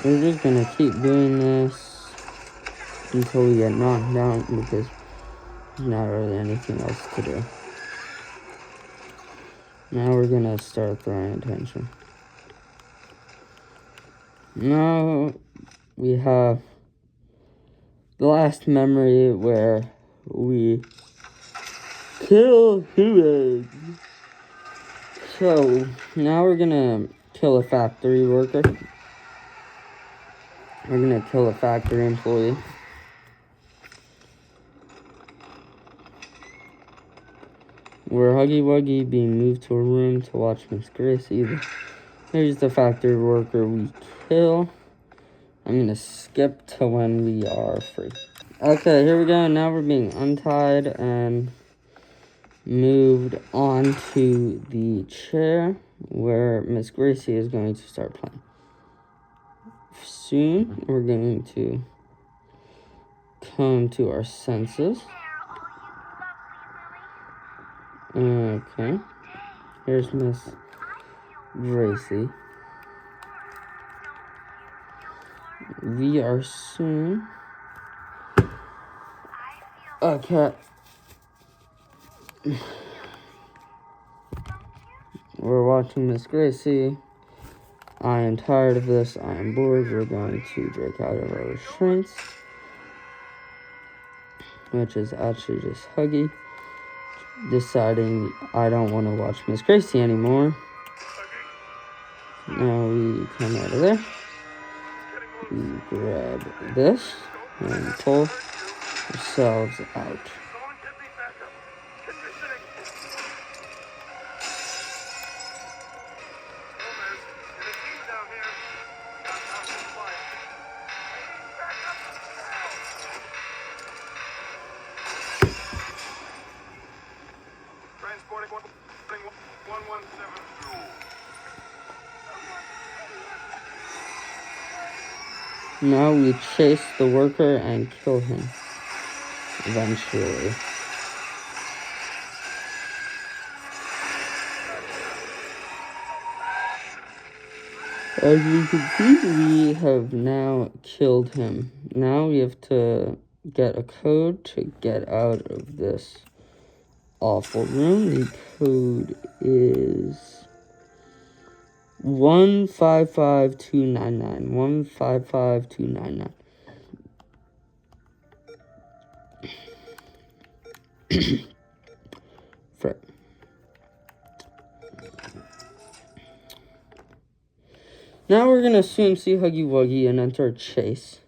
We're just gonna keep doing this until we get knocked down because there's not really anything else to do. Now we're gonna start throwing attention. Now we have the last memory where we kill humans. So now we're gonna kill a factory worker. We're gonna kill a factory employee. We're Huggy Wuggy being moved to a room to watch Miss Gracie. Here's the factory worker we kill. I'm gonna skip to when we are free. Okay, here we go. Now we're being untied and moved onto the chair where Miss Gracie is going to start playing. Soon, we're going to come to our senses. Okay, here's Miss Gracie. We are soon. Okay. We're watching Miss Gracie. I am tired of this. I am bored. We're going to break out of our restraints, which is actually just Huggy deciding I don't want to watch Miss Gracie anymore. Now we come out of there. We grab this and pull ourselves out. Now we chase the worker and kill him eventually. As you can see, we have now killed him. Now we have to get a code to get out of this awful room. The code is 155299. 155299. Frick. Now we're gonna soon see Huggy Wuggy and enter a chase.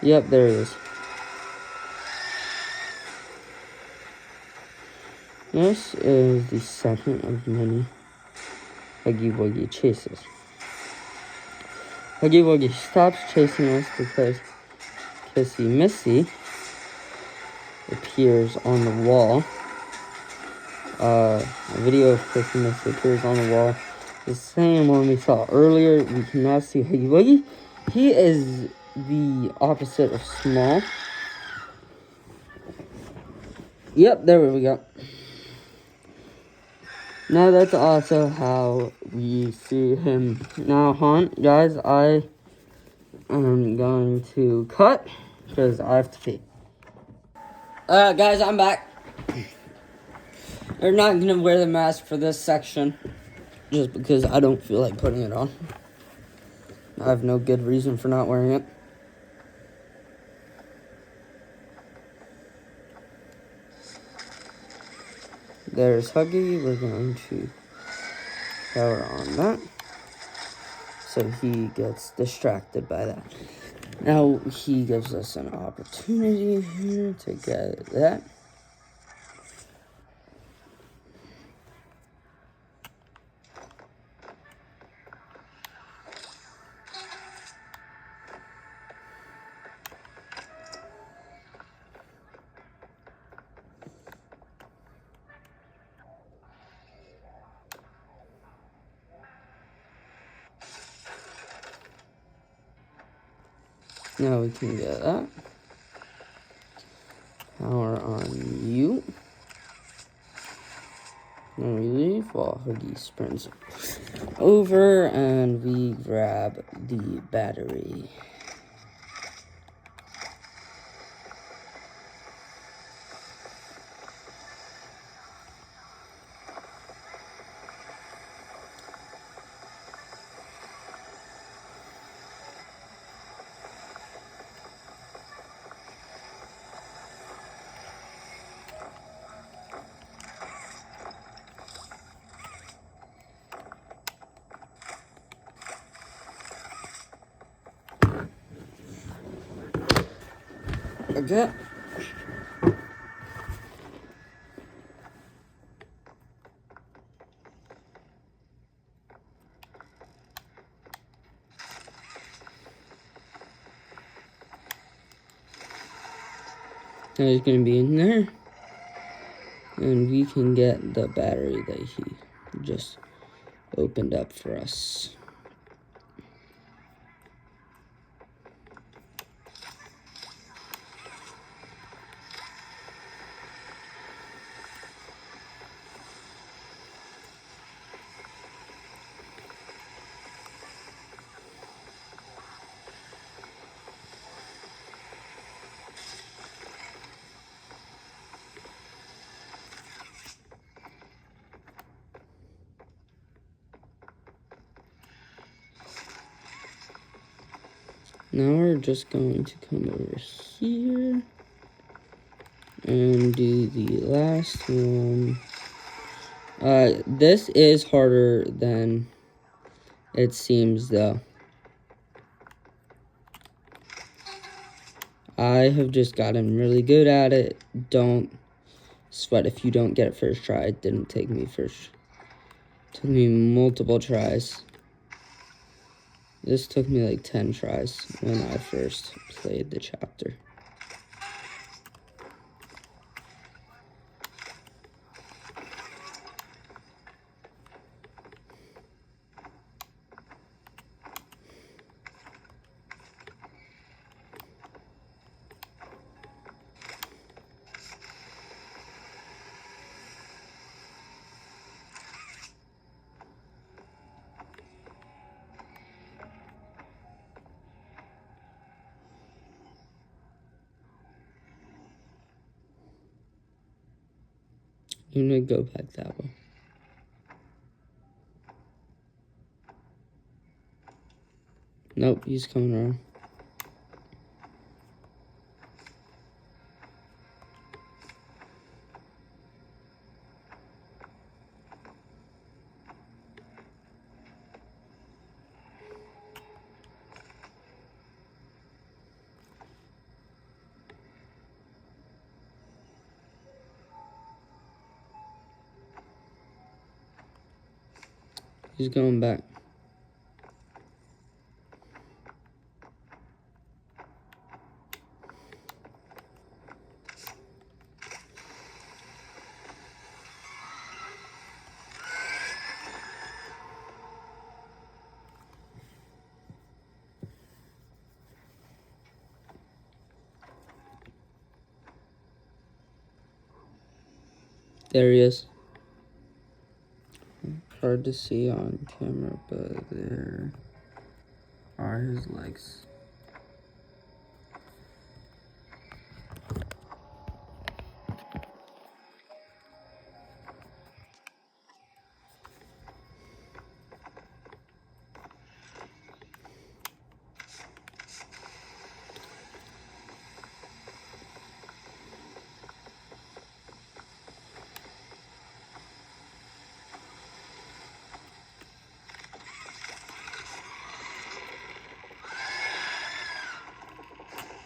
Yep, there he is. This is the second of many Huggy Wuggy chases. Huggy Wuggy stops chasing us because Kissy Missy appears on the wall. A video of Kissy Missy appears on the wall. The same one we saw earlier. We can now see Huggy Wuggy. He is the opposite of small. Yep, there we go. Now that's also how we see him now haunt. Guys, I am going to cut because I have to pee. Guys, I'm back. We're not going to wear the mask for this section just because I don't feel like putting it on. I have no good reason for not wearing it. There's Huggy. We're going to power on that so he gets distracted by that. Now he gives us an opportunity here to get that. Now we can get that. Power on you. Then we leave. while Huggy sprints over and we grab the battery. Okay. Now he's gonna be in there. And we can get the battery that he just opened up for us. Now we're just going to come over here and do the last one. This is harder than it seems though. I have just gotten really good at it. Don't sweat if you don't get it first try. It didn't take me first. It took me multiple tries. This took me like 10 tries when I first played the chapter. I'm gonna go back that way. Nope, he's coming around. He's going back. There he is. Hard to see on camera, but there are his legs.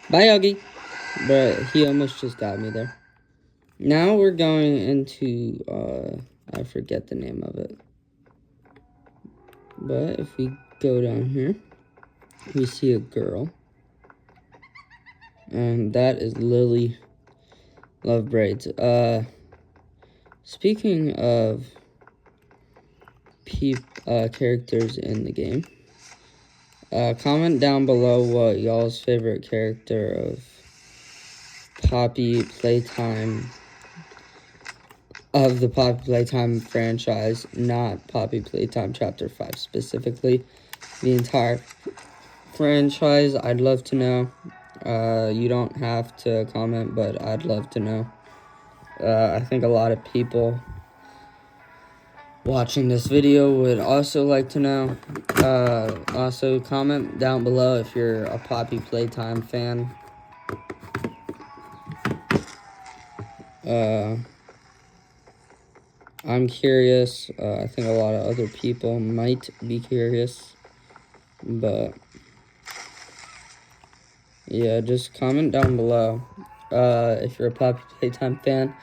Bye, Huggy. But he almost just got me there. Now we're going into, I forget the name of it. But if we go down here, we see a girl. And that is Lily Love Braids. Speaking of characters in the game, comment down below what y'all's favorite character of Poppy Playtime of the Poppy Playtime franchise, not Poppy Playtime Chapter 5 specifically. The entire franchise, I'd love to know. You don't have to comment, but I'd love to know. I think a lot of people watching this video would also like to know. Also, comment down below if you're a Poppy Playtime fan. I'm curious. I think a lot of other people might be curious. But yeah, just comment down below if you're a Poppy Playtime fan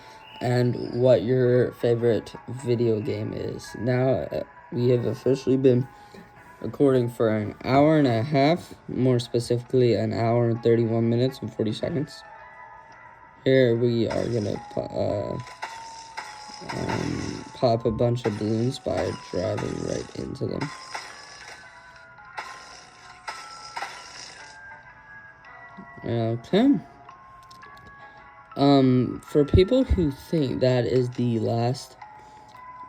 and what your favorite video game is. Now, we have officially been recording for an hour and a half, more specifically an hour and 31 minutes and 40 seconds. Here we are gonna pop a bunch of balloons by driving right into them. Okay. For people who think that is the last,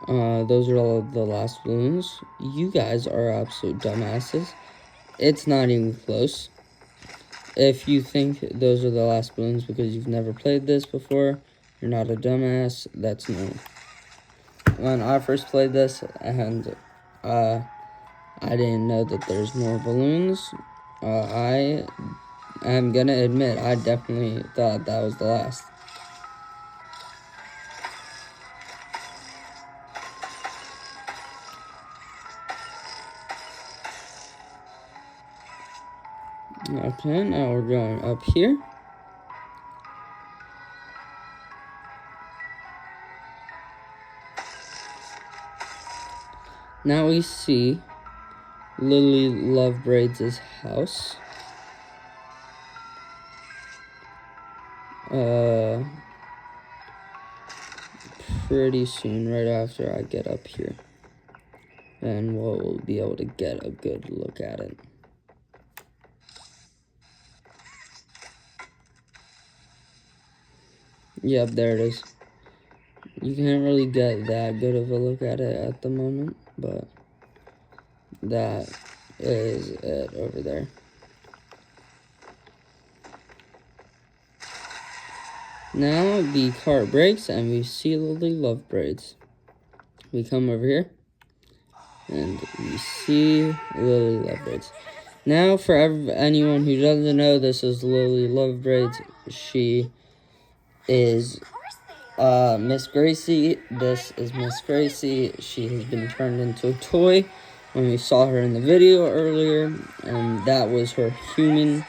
those are all the last balloons, you guys are absolute dumbasses. It's not even close. If you think those are the last balloons because you've never played this before, you're not a dumbass. That's no. When I first played this and I didn't know that there's more balloons, I am gonna admit I definitely thought that was the last. Okay, now we're going up here. Now we see Lily Lovebraids' house. Pretty soon, right after I get up here. And we'll be able to get a good look at it. Yep, there it is. You can't really get that good of a look at it at the moment, but that is it over there. Now the car brakes and we see Lily Lovebraids. We come over here and we see Lily Lovebraids. Now for anyone who doesn't know, this is Lily Lovebraids. She is Miss Gracie. This is Miss Gracie. She has been turned into a toy when we saw her in the video earlier, and that was her human.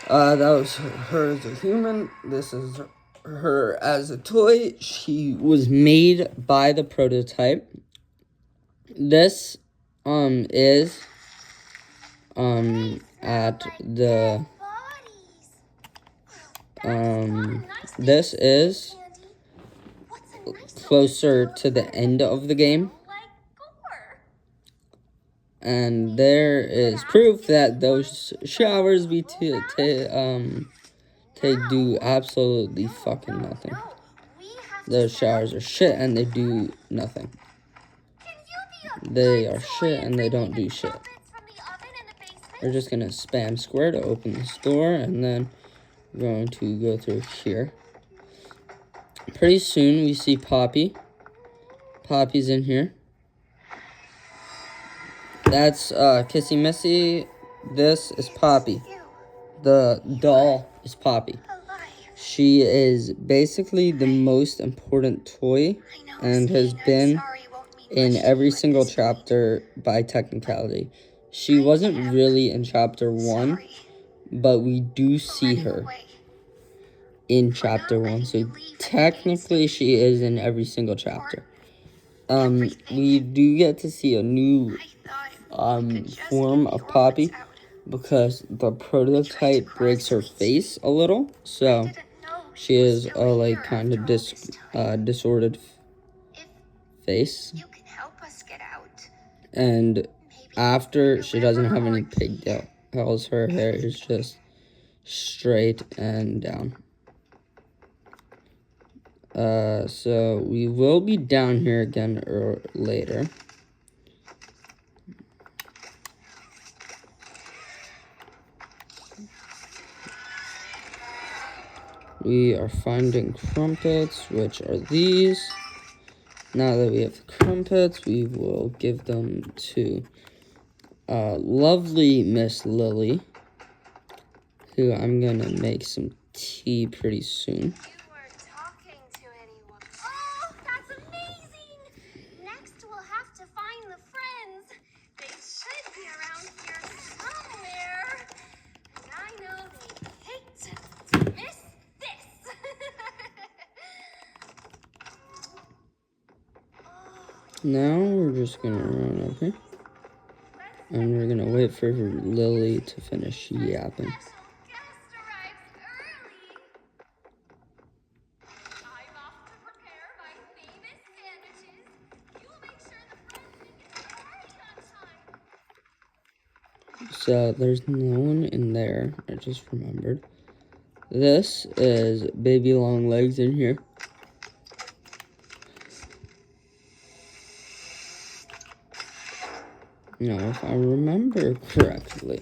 That was her as a human. This is her as a toy. She was made by the prototype. This is at the this is closer to the end of the game. And there is proof that those showers we do absolutely fucking nothing. Those showers are shit and they do nothing. They are shit and they don't do shit. We're just gonna spam square to open this door, and then we're going to go through here. Pretty soon we see Poppy. Poppy's in here. That's Kissy Missy. This is Poppy. The doll is Poppy. She is basically the most important toy and has been in every single chapter by technicality. She wasn't really in chapter 1, but we do see her in chapter 1. So technically she is in every single chapter. We do get to see a new form of Poppy because the prototype breaks her face a little, so she is a like kind of disordered face. And after, she doesn't have any pigtails. Her hair is just straight and down. So we will be down here again later. We are finding crumpets, which are these. Now that we have the crumpets, we will give them to lovely Miss Lily, who I'm gonna make some tea pretty soon. You were talking to anyone. Oh, that's amazing! Next, we'll have to find the friends. They should be around here somewhere. And I know they hate to miss this. Now we're just gonna run up here. And we're gonna wait for Lily to finish yapping. Special guest arrives early. I'm off to prepare my famous sandwiches. You'll make sure the friends make it to the party on time. So there's no one in there. I just remembered. This is Baby Long Legs in here. Now, if I remember correctly,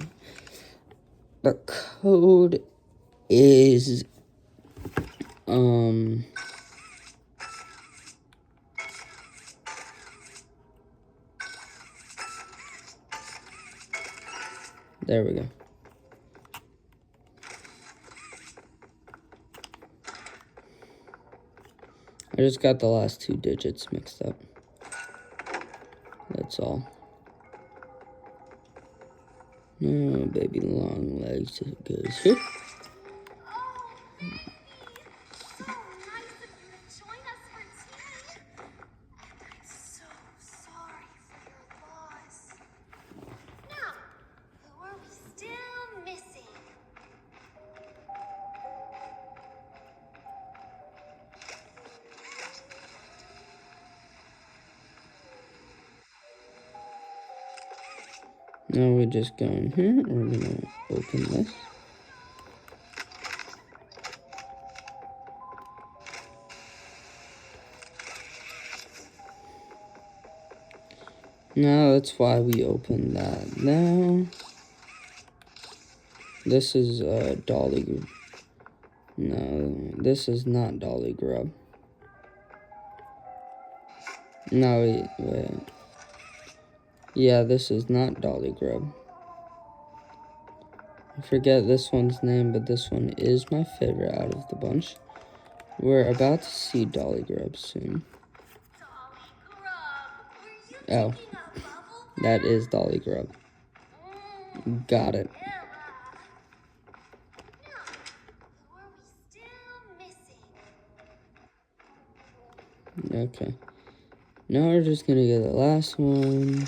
the code is, there we go. I just got the last 2 digits mixed up. That's all. No, Baby Long Legs goes here. Oh, baby! So nice of you to join us for tea. And I'm so sorry for your loss. Now, who are we still missing? Now we just go in here. We're gonna open this. Now that's why we open that now. This is Dolly. No, this is not Dolly Grub. No, wait. Yeah, this is not Dolly Grub. I forget this one's name, but this one is my favorite out of the bunch. We're about to see Dolly Grub soon. Dolly Grub, were you Oh, taking a bubble that is Dolly Grub. Got it. Ella. Now, who are we still missing? Okay. Now we're just gonna get the last one.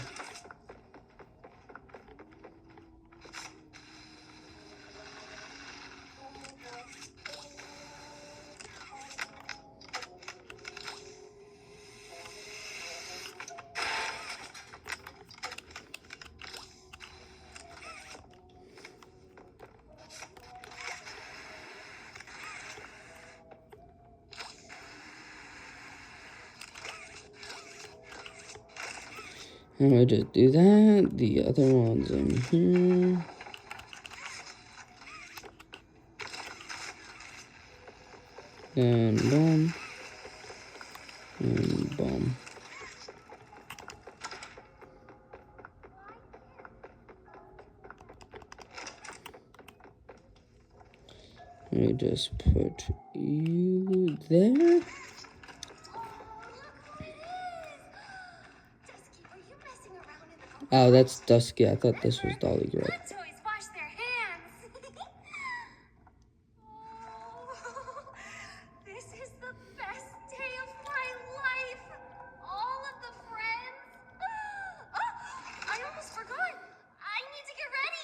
And we just do that. The other one's in here. And boom. And boom. We just put you there. Oh, that's Dusky. I thought this was Dolly Grub. Let toys wash their hands. Oh, this is the best day of my life. All of the friends. Oh, I almost forgot. I need to get ready.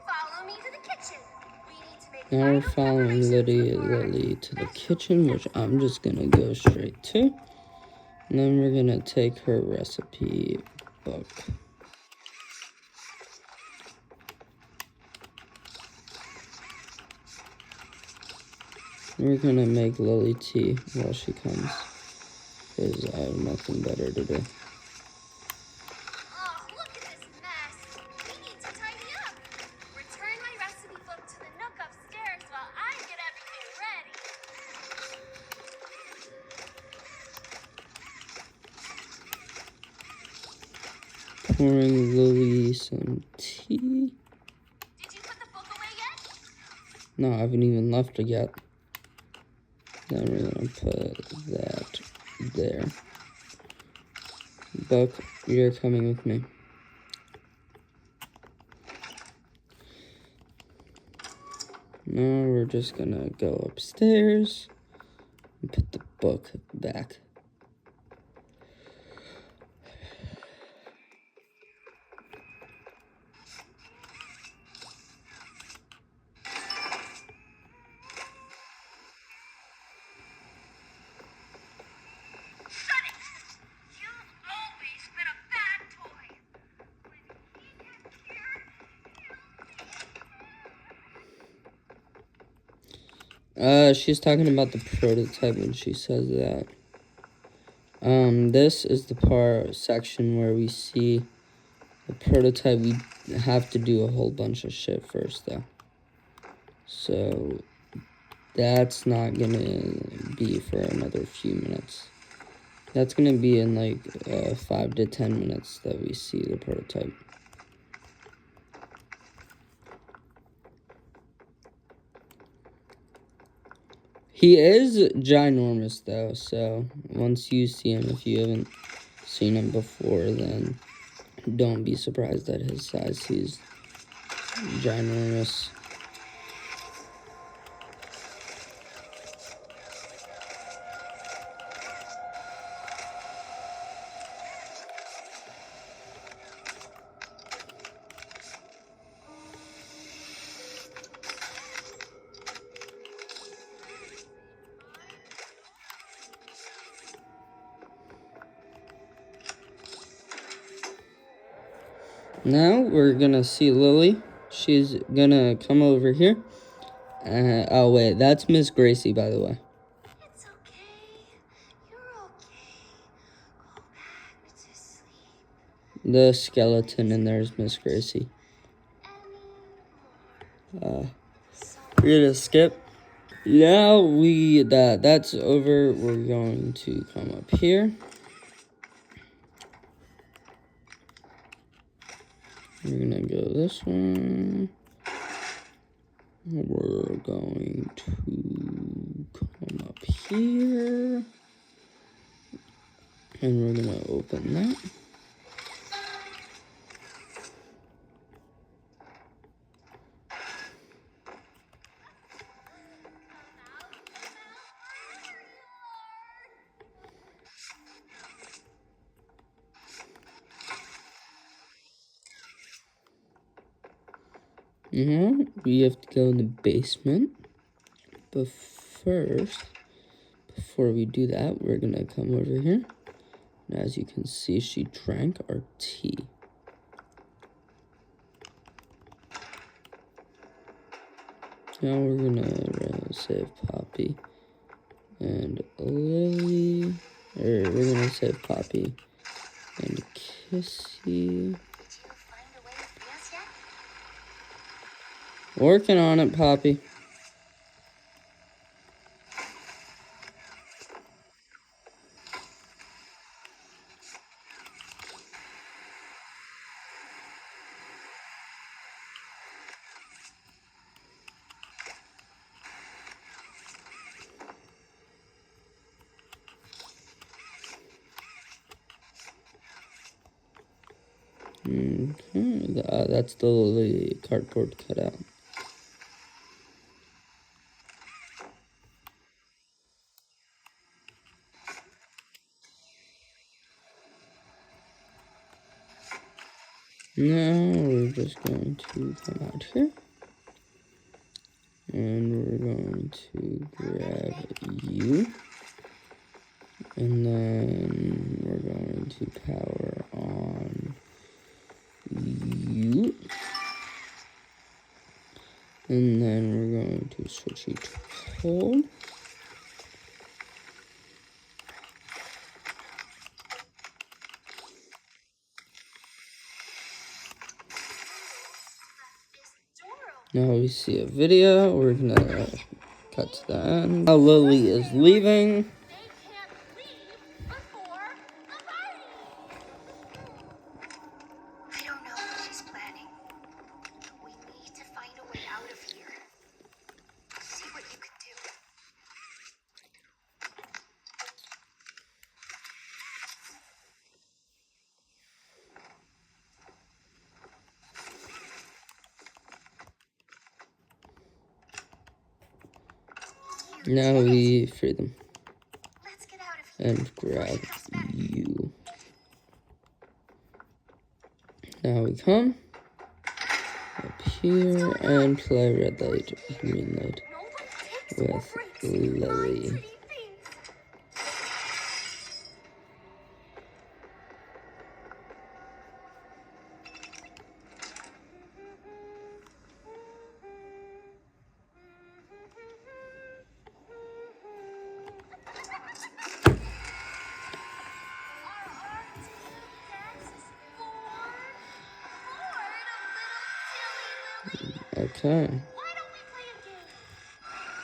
Follow me to the kitchen. We need to make Now we're final following preparations before our Lily to the special kitchen, which I'm just gonna go straight to. And then we're gonna take her recipe book. We're gonna make Lily tea while she comes, because I have nothing better to do. Oh, look at this mess. We need to tidy up. Return my recipe book to the nook upstairs while I get everything ready. Pouring Lily some tea. Did you put the book away yet? No, I haven't even left it yet. Then we're gonna put that there. Book, you're coming with me. Now we're just gonna go upstairs and put the book back. Shut it! You've always been a bad toy. When he gets here, She's talking about the prototype when she says that. This is the section where we see the prototype. We have to do a whole bunch of shit first, though. So, that's not gonna be for another few minutes. That's gonna be in like 5 to 10 minutes that we see the prototype. He is ginormous though, so once you see him, if you haven't seen him before, then don't be surprised at his size. He's ginormous. Now we're gonna see Lily. She's gonna come over here. Oh wait, that's Miss Gracie, by the way. it's okay. You're okay. Go back to sleep. The skeleton in there is Miss Gracie. Anymore. We're gonna skip. Now that's over. We're going to come up here. We're gonna go this one. We're going to come up here. And we're gonna open that. Now we have to go in the basement. But first, before we do that, we're gonna come over here. And as you can see, she drank our tea. Now we're gonna save Poppy and Lily. Or we're gonna save Poppy and Kissy. Did you find a way to free us yet? Working on it, Poppy. Okay, that's the Lily cardboard cutout. Now we're just going to come out here. And we're going to grab you. And then we're going to power on you. And then we're going to switch you to cold. Now we see a video. We're gonna cut to the end. Now Lily is leaving. They can't leave before the party. I don't know what she's planning. We need to find a way out of here. See what you can do. Now we free them Let's get out of here. and grab you. Now we come up here and play red light, green light with Lily. Okay. Why don't we play a game?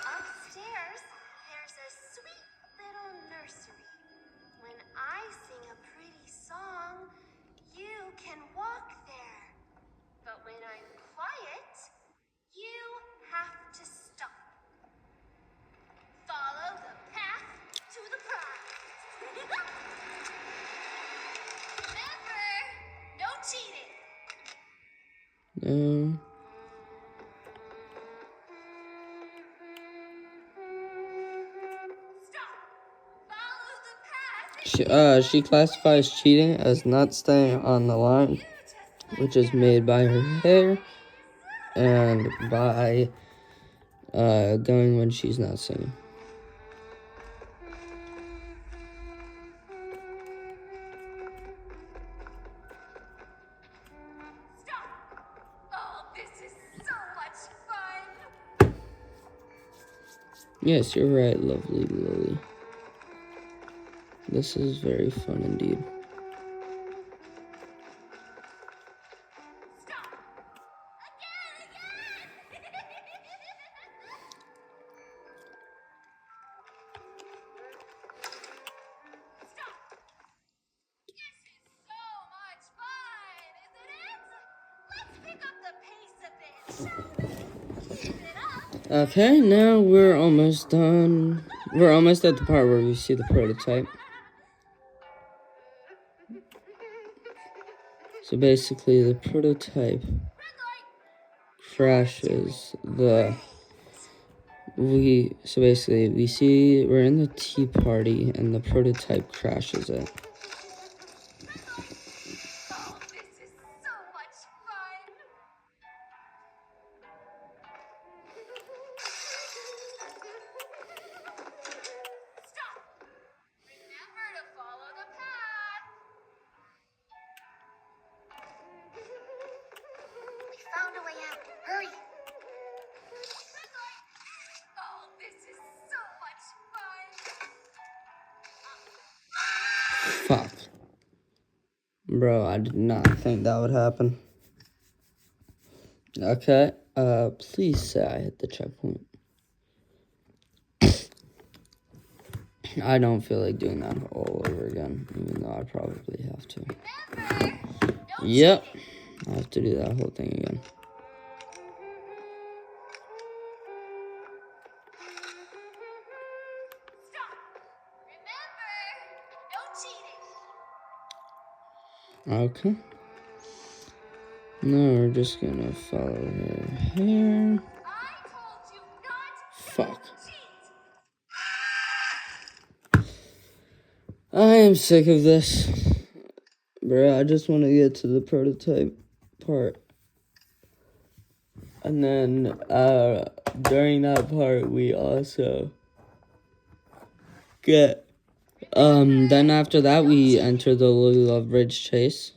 Upstairs, there's a sweet little nursery. When I sing a pretty song, you can walk there. But when I'm quiet, you have to stop. Follow the path to the prize. Remember, no cheating. No. She classifies cheating as not staying on the line, which is made by her hair and by going when she's not singing. Yes, you're right, lovely Lily. This is very fun indeed. Okay, now we're almost done. We're almost at the part where we see the prototype. So basically, the prototype crashes so basically, we see we're in the tea party and the prototype crashes it. Found a way out. Hurry. Oh, this is so much fun. Fuck. Bro, I did not think that would happen. Okay, please say I hit the checkpoint. I don't feel like doing that all over again, even though I probably have to. Yep, I have to do that whole thing again. Okay. Now we're just gonna follow her hair. Fuck. I am sick of this. Bro, I just want to get to the prototype part. And then, during that part, we also get, then after that, we enter the Lily Love Bridge chase.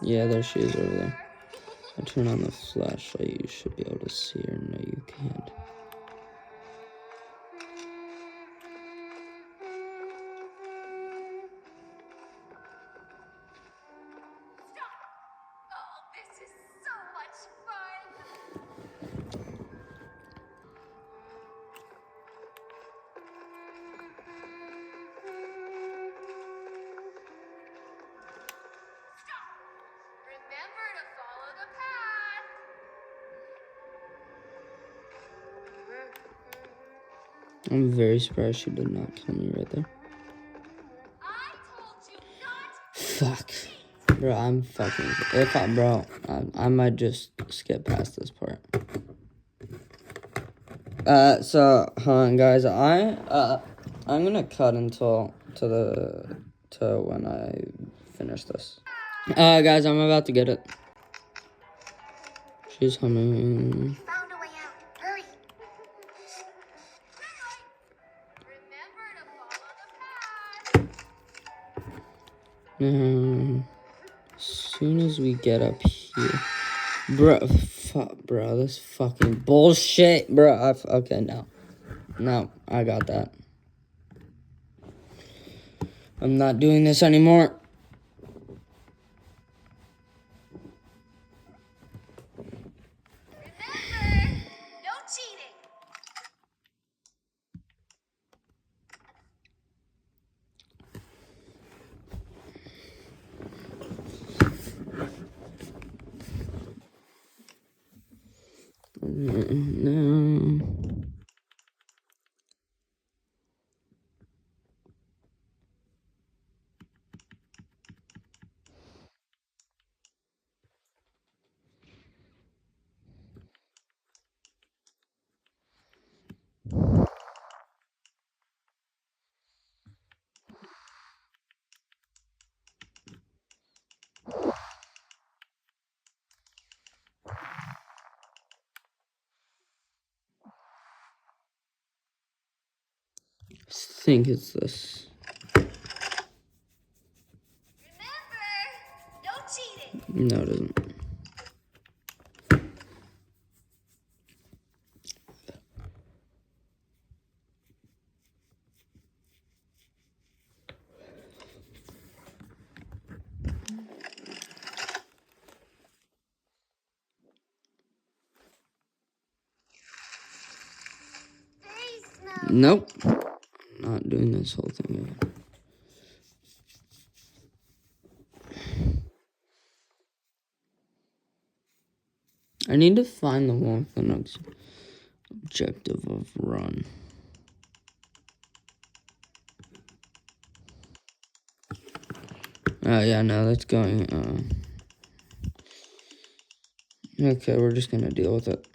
Yeah, there she is over there. I turn on the flashlight, you should be able to see her. No, you can't. I'm very surprised she did not kill me right there. I told you not. Fuck. Bro, I'm fucking... I might just skip past this part. So, hold on, guys. I'm gonna cut to when I finish this. Guys, I'm about to get it. She's humming. Found a way out. Hurry. Remember to follow the path. As soon as we get up here, bro, bro, this fucking bullshit, bro. Okay, no, I got that. I'm not doing this anymore. Remember, no cheating. No. I think it's this. Remember, no cheating. No, it isn't. They smell. Nope. Not doing this whole thing again. I need to find the one with the next objective of run. Oh, yeah, no, that's going, okay, we're just gonna deal with it.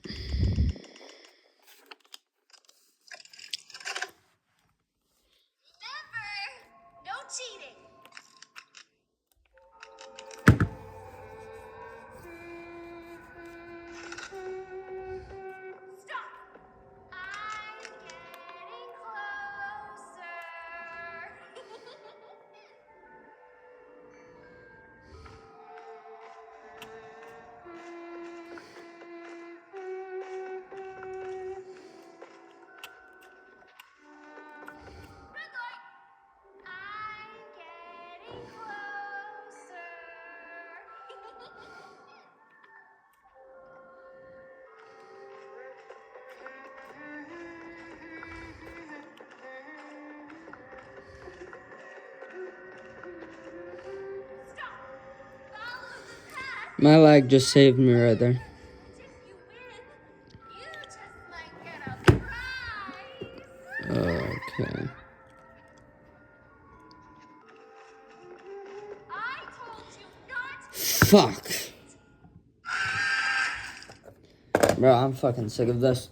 Remember, no cheating. Stop. I'm getting closer. Red light. I'm getting closer. Stop. Follow the path. My lag just saved me right there. If you win, you just might get a prize. Okay. I told you not. Fuck. Bro, I'm fucking sick of this.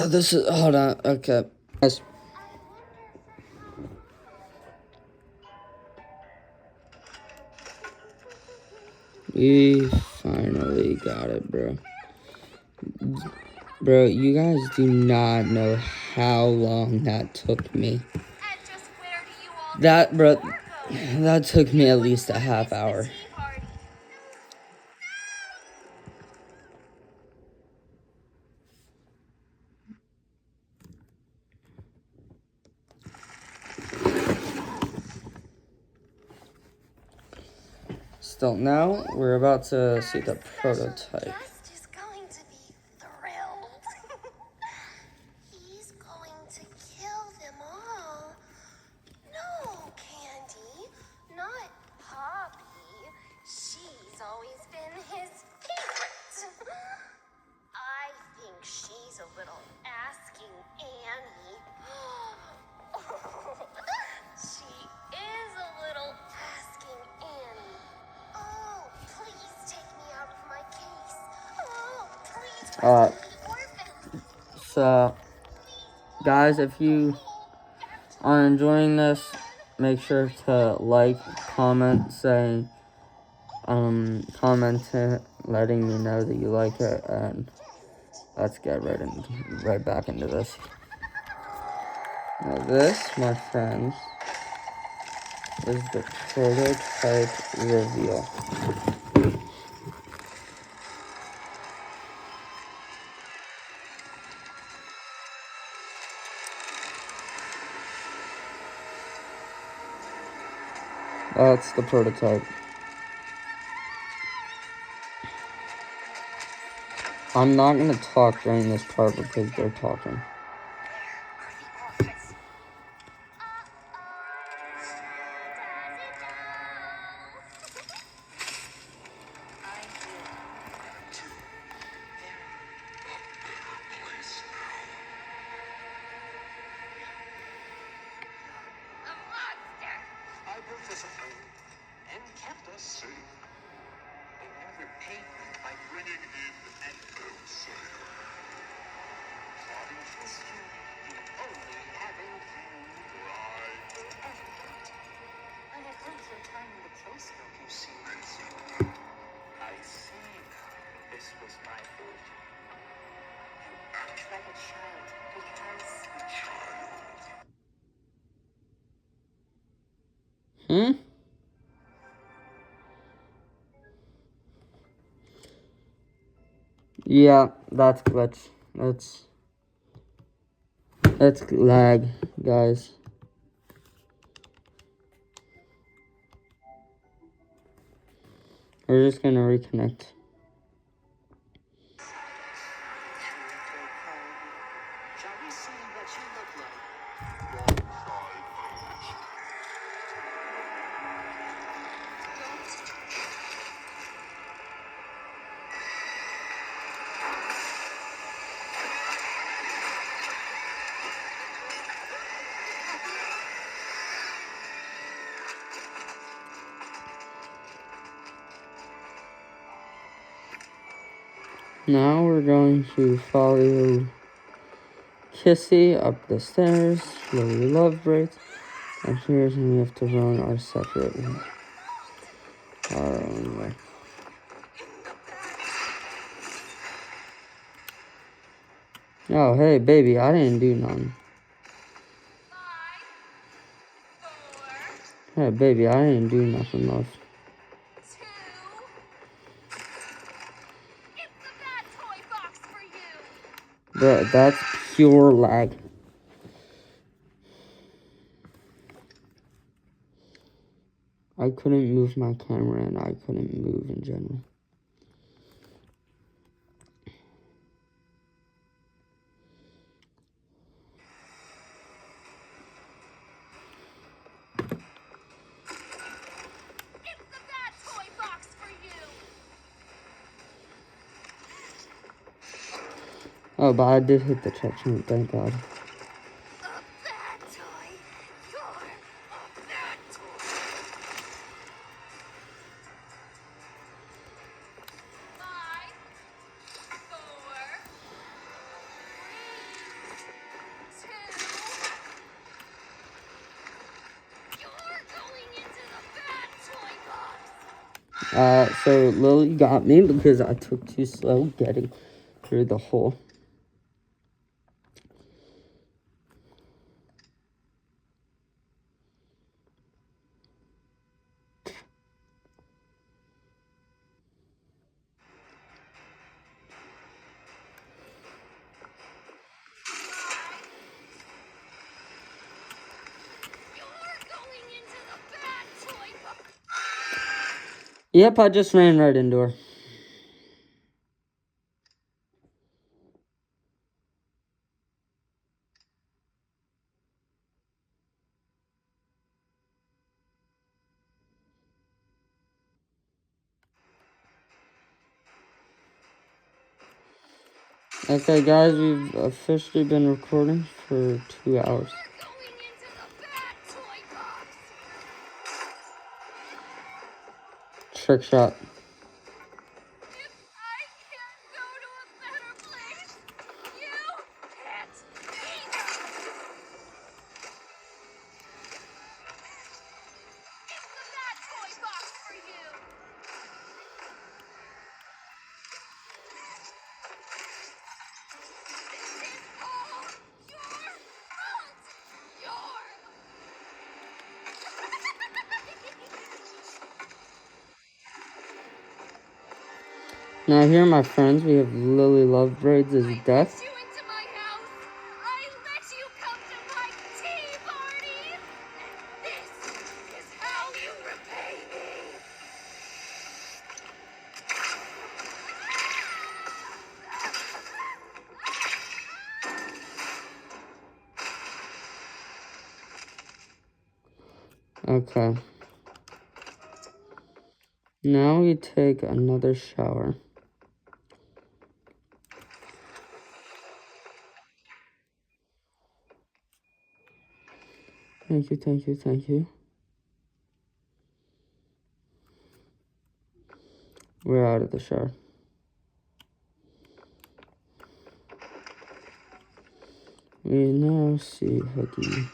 This is, hold on, okay. Guys. We finally got it, bro. Bro, you guys do not know how long that took me. And just where do you all That, bro, go? that took me at least a half hour. Tea party. Still, now we're about to see the prototype. Guest is going to be thrilled. He's going to kill them all. No, Candy, not Poppy. She's always been his favorite. I think she's a little Alright. So, guys, if you are enjoying this, make sure to like, comment, saying, comment letting me know that you like it, and let's get right back into this. Now this, my friends, is the prototype reveal. That's the prototype. I'm not gonna talk during this part because they're talking. I built us a home and kept us safe. They never paid me by bringing in an outsider. Plotting history, the only having right. I had heard your time in the telescope, you see. I see now. This was my fault. You act like a child because a child. Yeah, that's glitch. That's lag, guys. We're just gonna reconnect. Shall we see what you look like? Now we're going to follow Kissy up the stairs, slowly love breaks, and here's when we have to run our separate way. Our own way. Oh, hey, baby, I didn't do nothing. 5, 4, Hey, baby, I didn't do nothing, love. 2. It's the bad toy box for you. Bro, that's pure lag. I couldn't move my camera and I couldn't move in general. It's the bad toy box for you. Oh, but I did hit the checkpoint, thank God. A bad toy. You're a bad toy. 5, 4, 3, 2. You're going into the bad toy box. So Lily got me because I took too slow getting through the hole. You're going into the bad toy box. Yep, I just ran right into her. Okay, guys, we've officially been recording for 2 hours. You're going into the bad toy box. Trick shot. If I can't go to a better Now here, my friends, we have Lily Love Braids as I Death. let you into my house. I let you come to my tea party. And this is how you repay me. Okay. Now we take another shower. Thank you, thank you, thank you. We're out of the shower. We now see Huggy.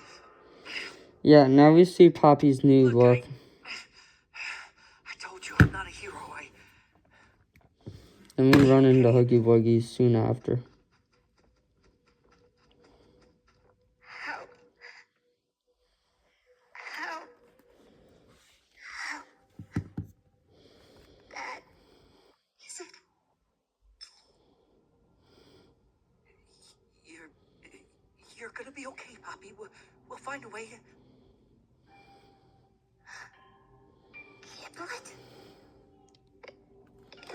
Yeah, now we see Poppy's new look. I told you I'm not a hero. And we run into Huggy Wuggy soon after. Help. Help. Help. That is it. You're gonna be okay, Poppy. We'll find a way. Giblet?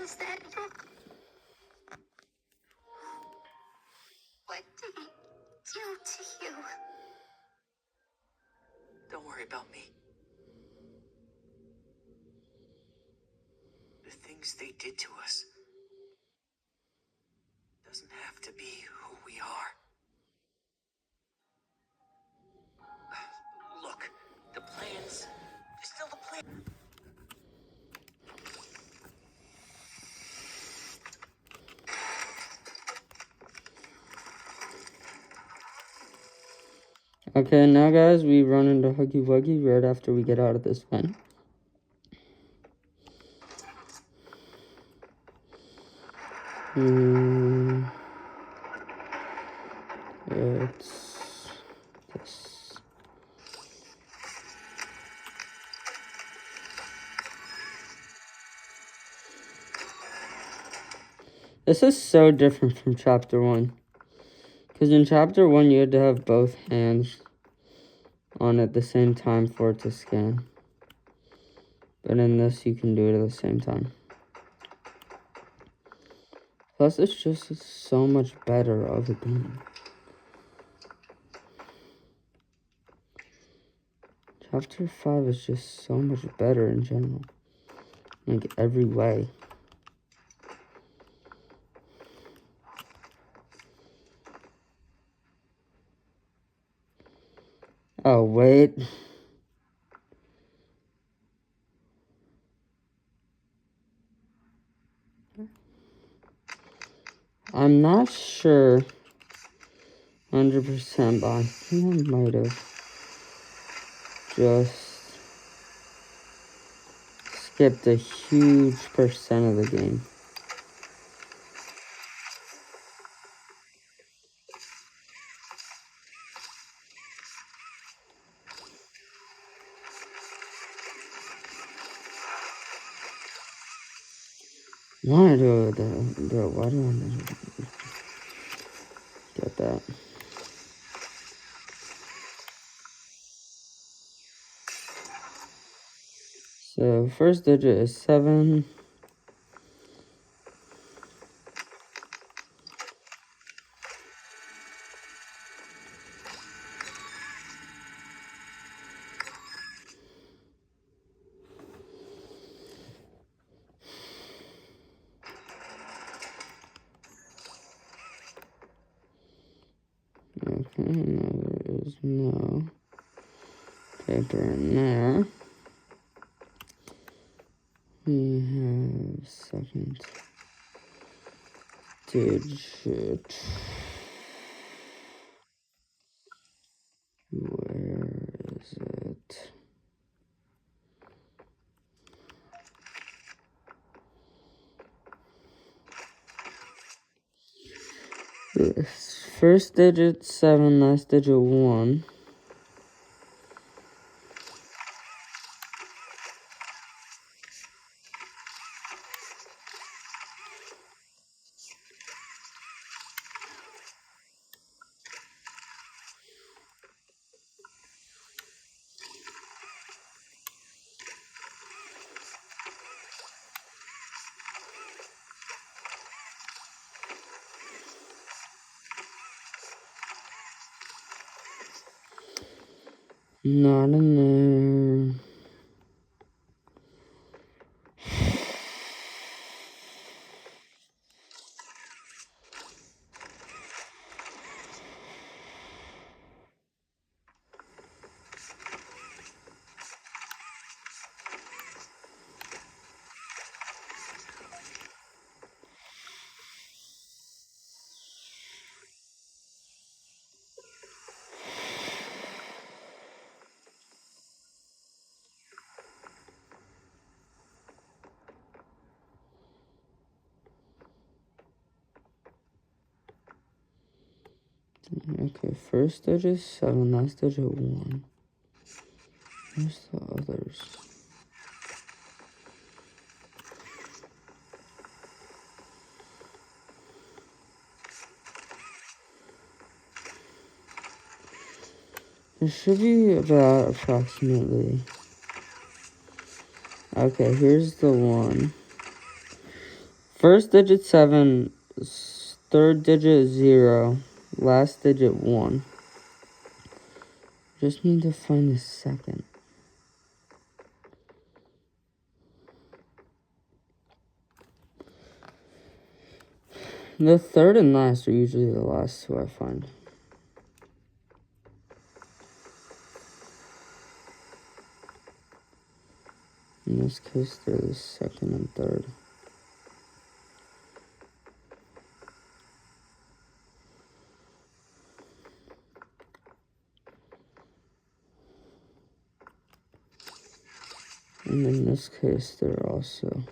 Is that it? What did he do to you? Don't worry about me. The things they did to us doesn't have to be who we are. Look, the plans, they're still the plan. Okay, now guys, we run into Huggy Wuggy right after we get out of this vent. It's this. This is so different from chapter 1. Because in chapter 1, you had to have both hands on at the same time for it to scan. But in this, you can do it at the same time. Plus, it's just so much better of a game. Chapter 5 is just so much better in general. Like, every way. Oh, wait. I'm not sure 100%, but I think I might have just skipped a huge percent of the game. Why do that? Bro, why do I never get that? So, first digit is 7. Okay, now there is no paper in there. We have second digit. Where is it? First digit 7, last digit 1. Not in there. Okay, first digit 7, last digit 1. Where's the others? There should be about approximately. Okay, here's the 1. First digit 7, third digit 0, last digit 1. Just need to find the second. The third and last are usually the last two I find. In this case, they're the second and third. And in this case, they're also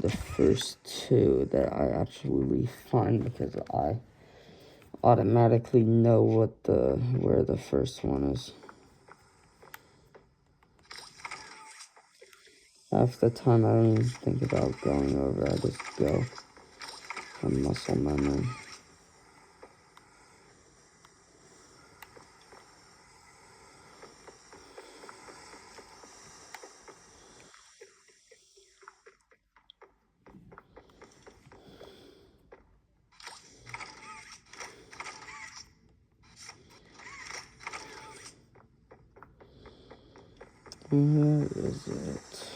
the first two that I actually find because I automatically know where the first one is. Half the time I don't even think about going over, I just go from muscle memory. Where is it?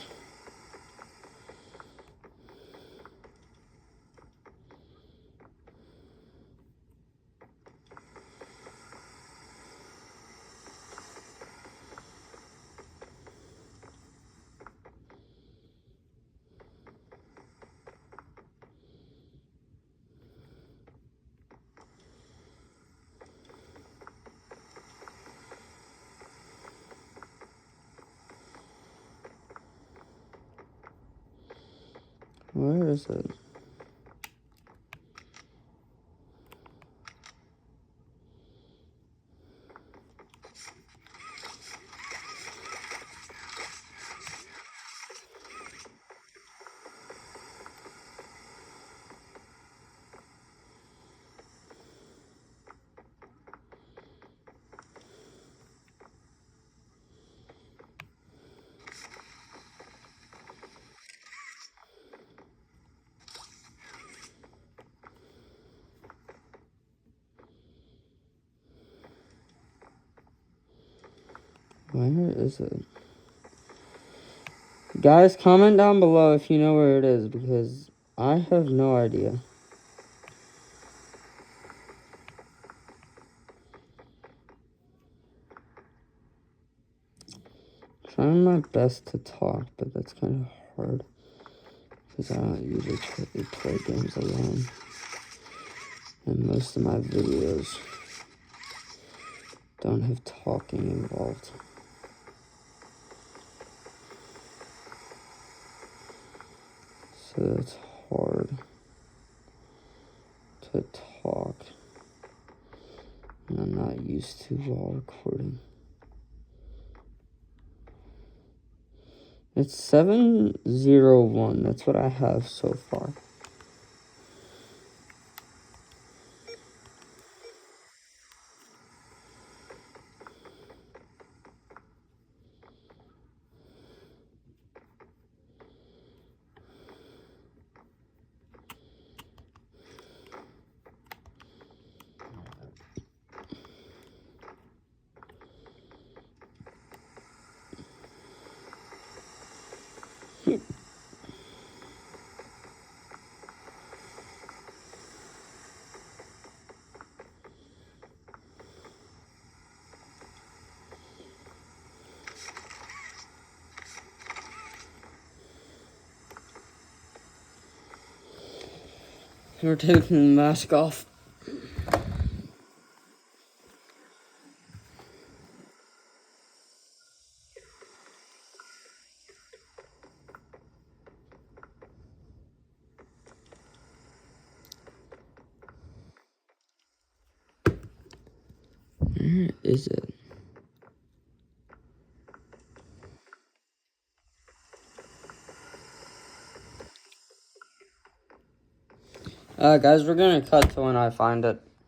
Where is it? Where is it? Guys, comment down below if you know where it is, because I have no idea. Trying my best to talk, but that's kind of hard, because I don't usually play games alone. And most of my videos don't have talking involved. So it's hard to talk, and I'm not used to while recording. It's 701. That's what I have so far. We're taking the mask off. Where is it? Guys, we're gonna cut to when I find it.